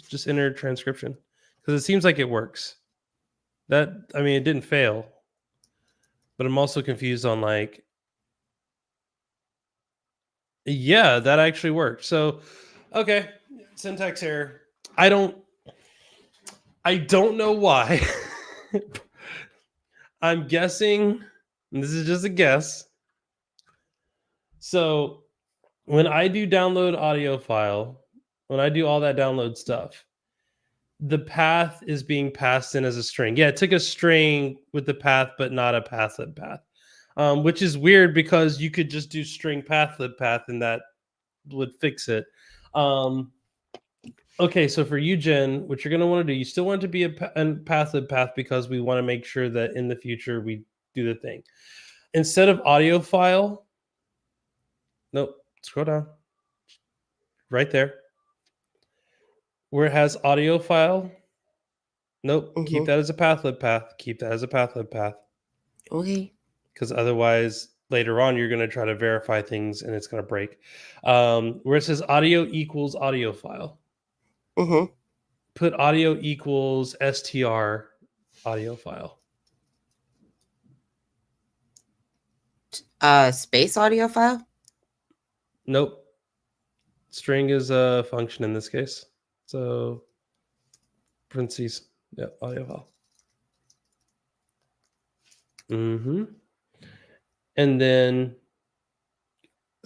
Just enter transcription because it seems like it works. It didn't fail, but I'm also confused on like, yeah, that actually worked. So, okay, syntax error. I don't know why. I'm guessing, and this is just a guess. So when I do download audio file, when I do all that download stuff, the path is being passed in as a string. Yeah, it took a string with the path, but not a pathlib path, which is weird because you could just do string pathlib path and that would fix it. Okay, so for you, Jen, what you're going to want to do, you still want it to be a pathlib path because we want to make sure that in the future we do the thing. Instead of audio file, nope, scroll down. Right there. Where it has audio file, nope, keep that as a pathlib path. Keep that as a pathlib path. Okay. Because otherwise, later on, you're going to try to verify things and it's going to break. Where it says audio equals audio file, put audio equals str audio file. Space audio file? Nope. String is a function in this case. So parentheses, yeah, audio file. And then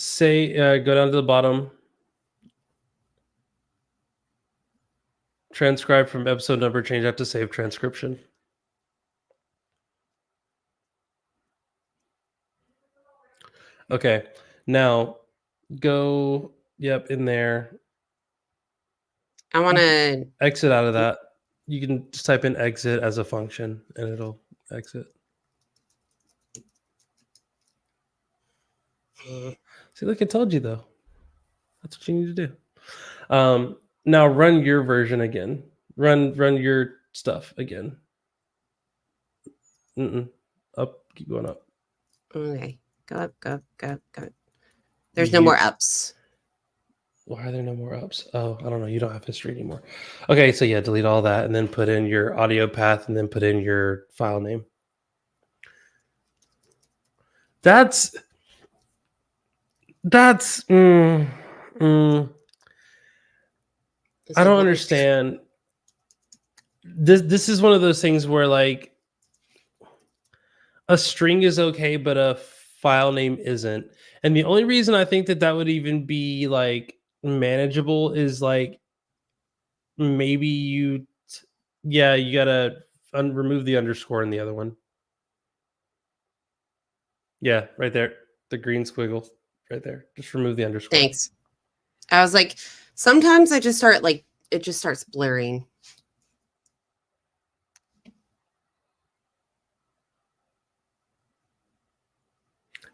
say, go down to the bottom. Transcribe from episode number, change that to save transcription. Okay, now go, in there. I want to exit out of that. You can just type in exit as a function and it'll exit. See, look, I told you though. That's what you need to do. Now run your version again. Run your stuff again. Up, keep going up. Okay, go up. There's no more ups. Why are there no more ups? Oh, I don't know. You don't have history anymore. Okay, so yeah, delete all that and then put in your audio path and then put in your file name. That's I don't understand. This is one of those things where like a string is okay, but a file name isn't. And the only reason I think that that would even be like manageable is like maybe yeah, you gotta remove the underscore in the other one. Yeah, right there, the green squiggle right there. Just remove the underscore. Thanks. I was like, sometimes I just start like it just starts blurring.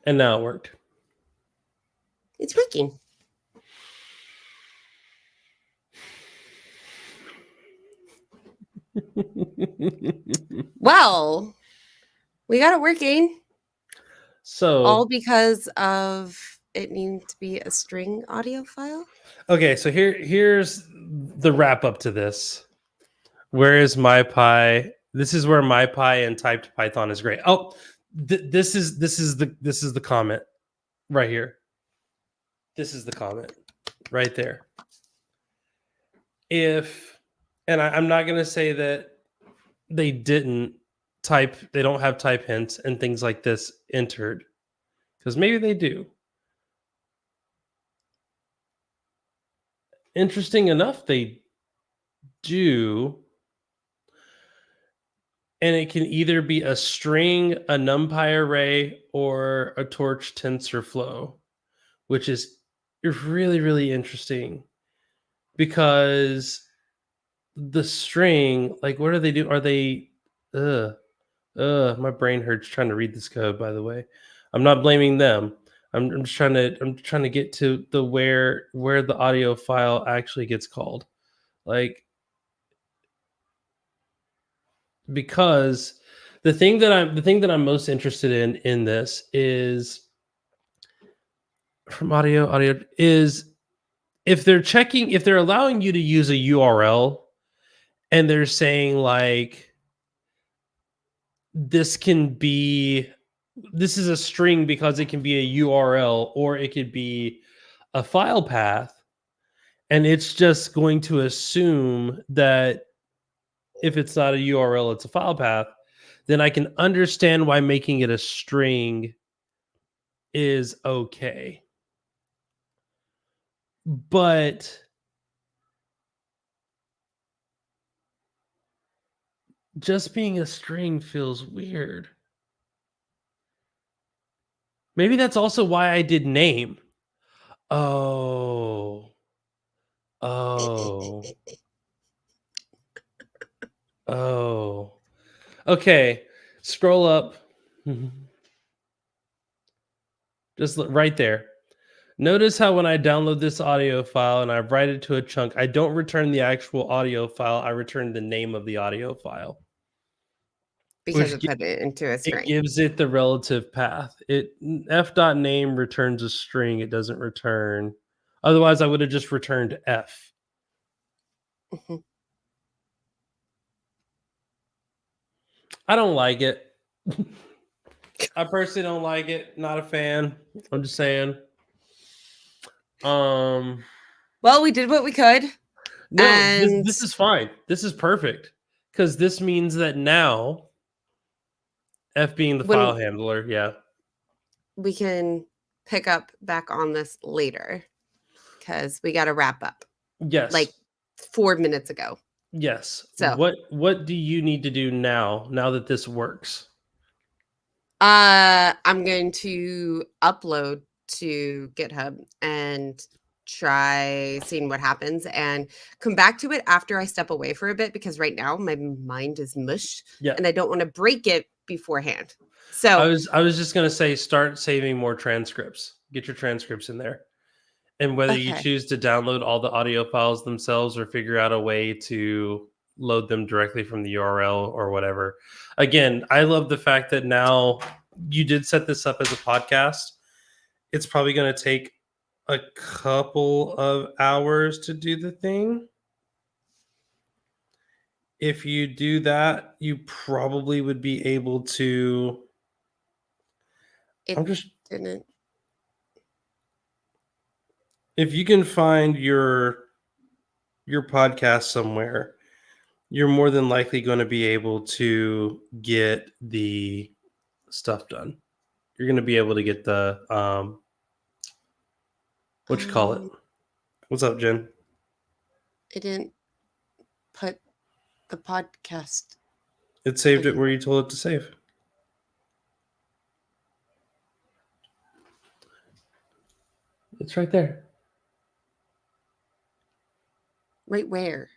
And now it worked. It's working. Well, we got it working. So all because of it needing to be a string audio file. Okay, so here's the wrap up to this. Where is MyPy? This is where MyPy and typed Python is great. Oh, this is the comment right here. This is the comment right there. I'm not going to say that they didn't they don't have type hints and things like this entered, because maybe they do. Interesting enough, they do. And it can either be a string, a NumPy array, or a torch TensorFlow, which is really, really interesting because the string, like, what do they do? Are they, my brain hurts trying to read this code, by the way. I'm not blaming them. I'm just trying to get to the where the audio file actually gets called. Like, because the thing that I'm most interested in this is from audio is if they're allowing you to use a URL and they're saying like this is a string because it can be a URL or it could be a file path, and it's just going to assume that if it's not a URL, it's a file path, then I can understand why making it a string is okay. But just being a string feels weird. Maybe that's also why I did name. Oh. Oh. Oh. Okay. Scroll up. Just right there. Notice how when I download this audio file and I write it to a chunk, I don't return the actual audio file. I return the name of the audio file. Because it put it into a string. It gives it the relative path. F.name returns a string. It doesn't return. Otherwise, I would have just returned F. Mm-hmm. I don't like it. I personally don't like it. Not a fan. I'm just saying. Well, we did what we could. No, and this is fine. This is perfect because this means that now F being the file handler, yeah, we can pick up back on this later because we got to wrap up. Yes, like 4 minutes ago. Yes. So what do you need to do now that this works? I'm going to upload to GitHub and try seeing what happens and come back to it after I step away for a bit, because right now my mind is mush and I don't want to break it beforehand. So I was just going to say, start saving more transcripts. Get your transcripts in there. And whether you choose to download all the audio files themselves or figure out a way to load them directly from the URL or whatever. Again, I love the fact that now you did set this up as a podcast. It's probably going to take a couple of hours to do the thing. If you do that, you probably would be able to. Didn't. If you can find your your podcast somewhere, you're more than likely going to be able to get the stuff done. You're going to be able to get the what you call it? What's up, Jen? I didn't put the podcast. It saved it where you told it to save. It's right there. Right where?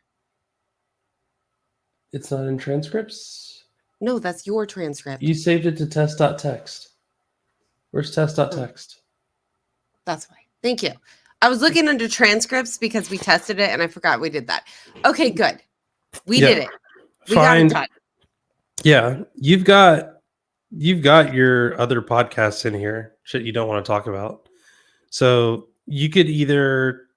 It's not in transcripts. No, that's your transcript. You saved it to test.txt. Where's test.txt? That's why. Thank you. I was looking under transcripts because we tested it and I forgot we did that. Okay, good. We did it. We got it done. Yeah, you've got your other podcasts in here, shit you don't want to talk about. So you could either,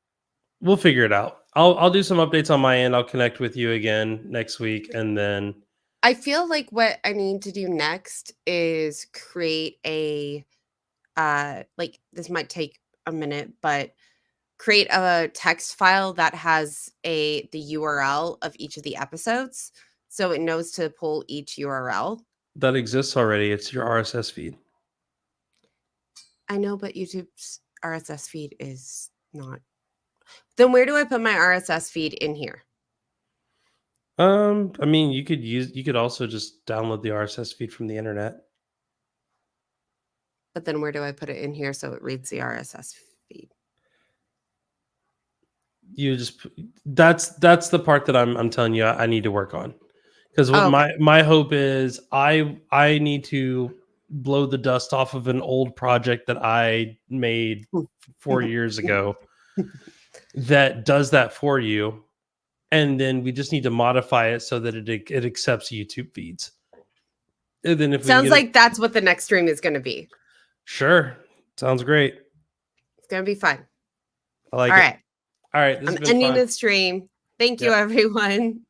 we'll figure it out. I'll do some updates on my end. I'll connect with you again next week, and then I feel like what I need to do next is create a like this might take a minute, but create a text file that has the URL of each of the episodes so it knows to pull each URL. That exists already. It's your RSS feed. I know, but YouTube's RSS feed is not. Then where do I put my RSS feed in here? I mean, you could also just download the RSS feed from the internet. But then where do I put it in here so it reads the RSS feed? You just that's the part that I'm telling you I need to work on. Because what my hope is I need to blow the dust off of an old project that I made 4 years ago that does that for you. And then we just need to modify it so that it accepts YouTube feeds. And then if sounds like that's what the next stream is going to be. Sure. Sounds great. It's going to be fun. I like All it. right. All right. I'm ending the stream. Thank you, everyone.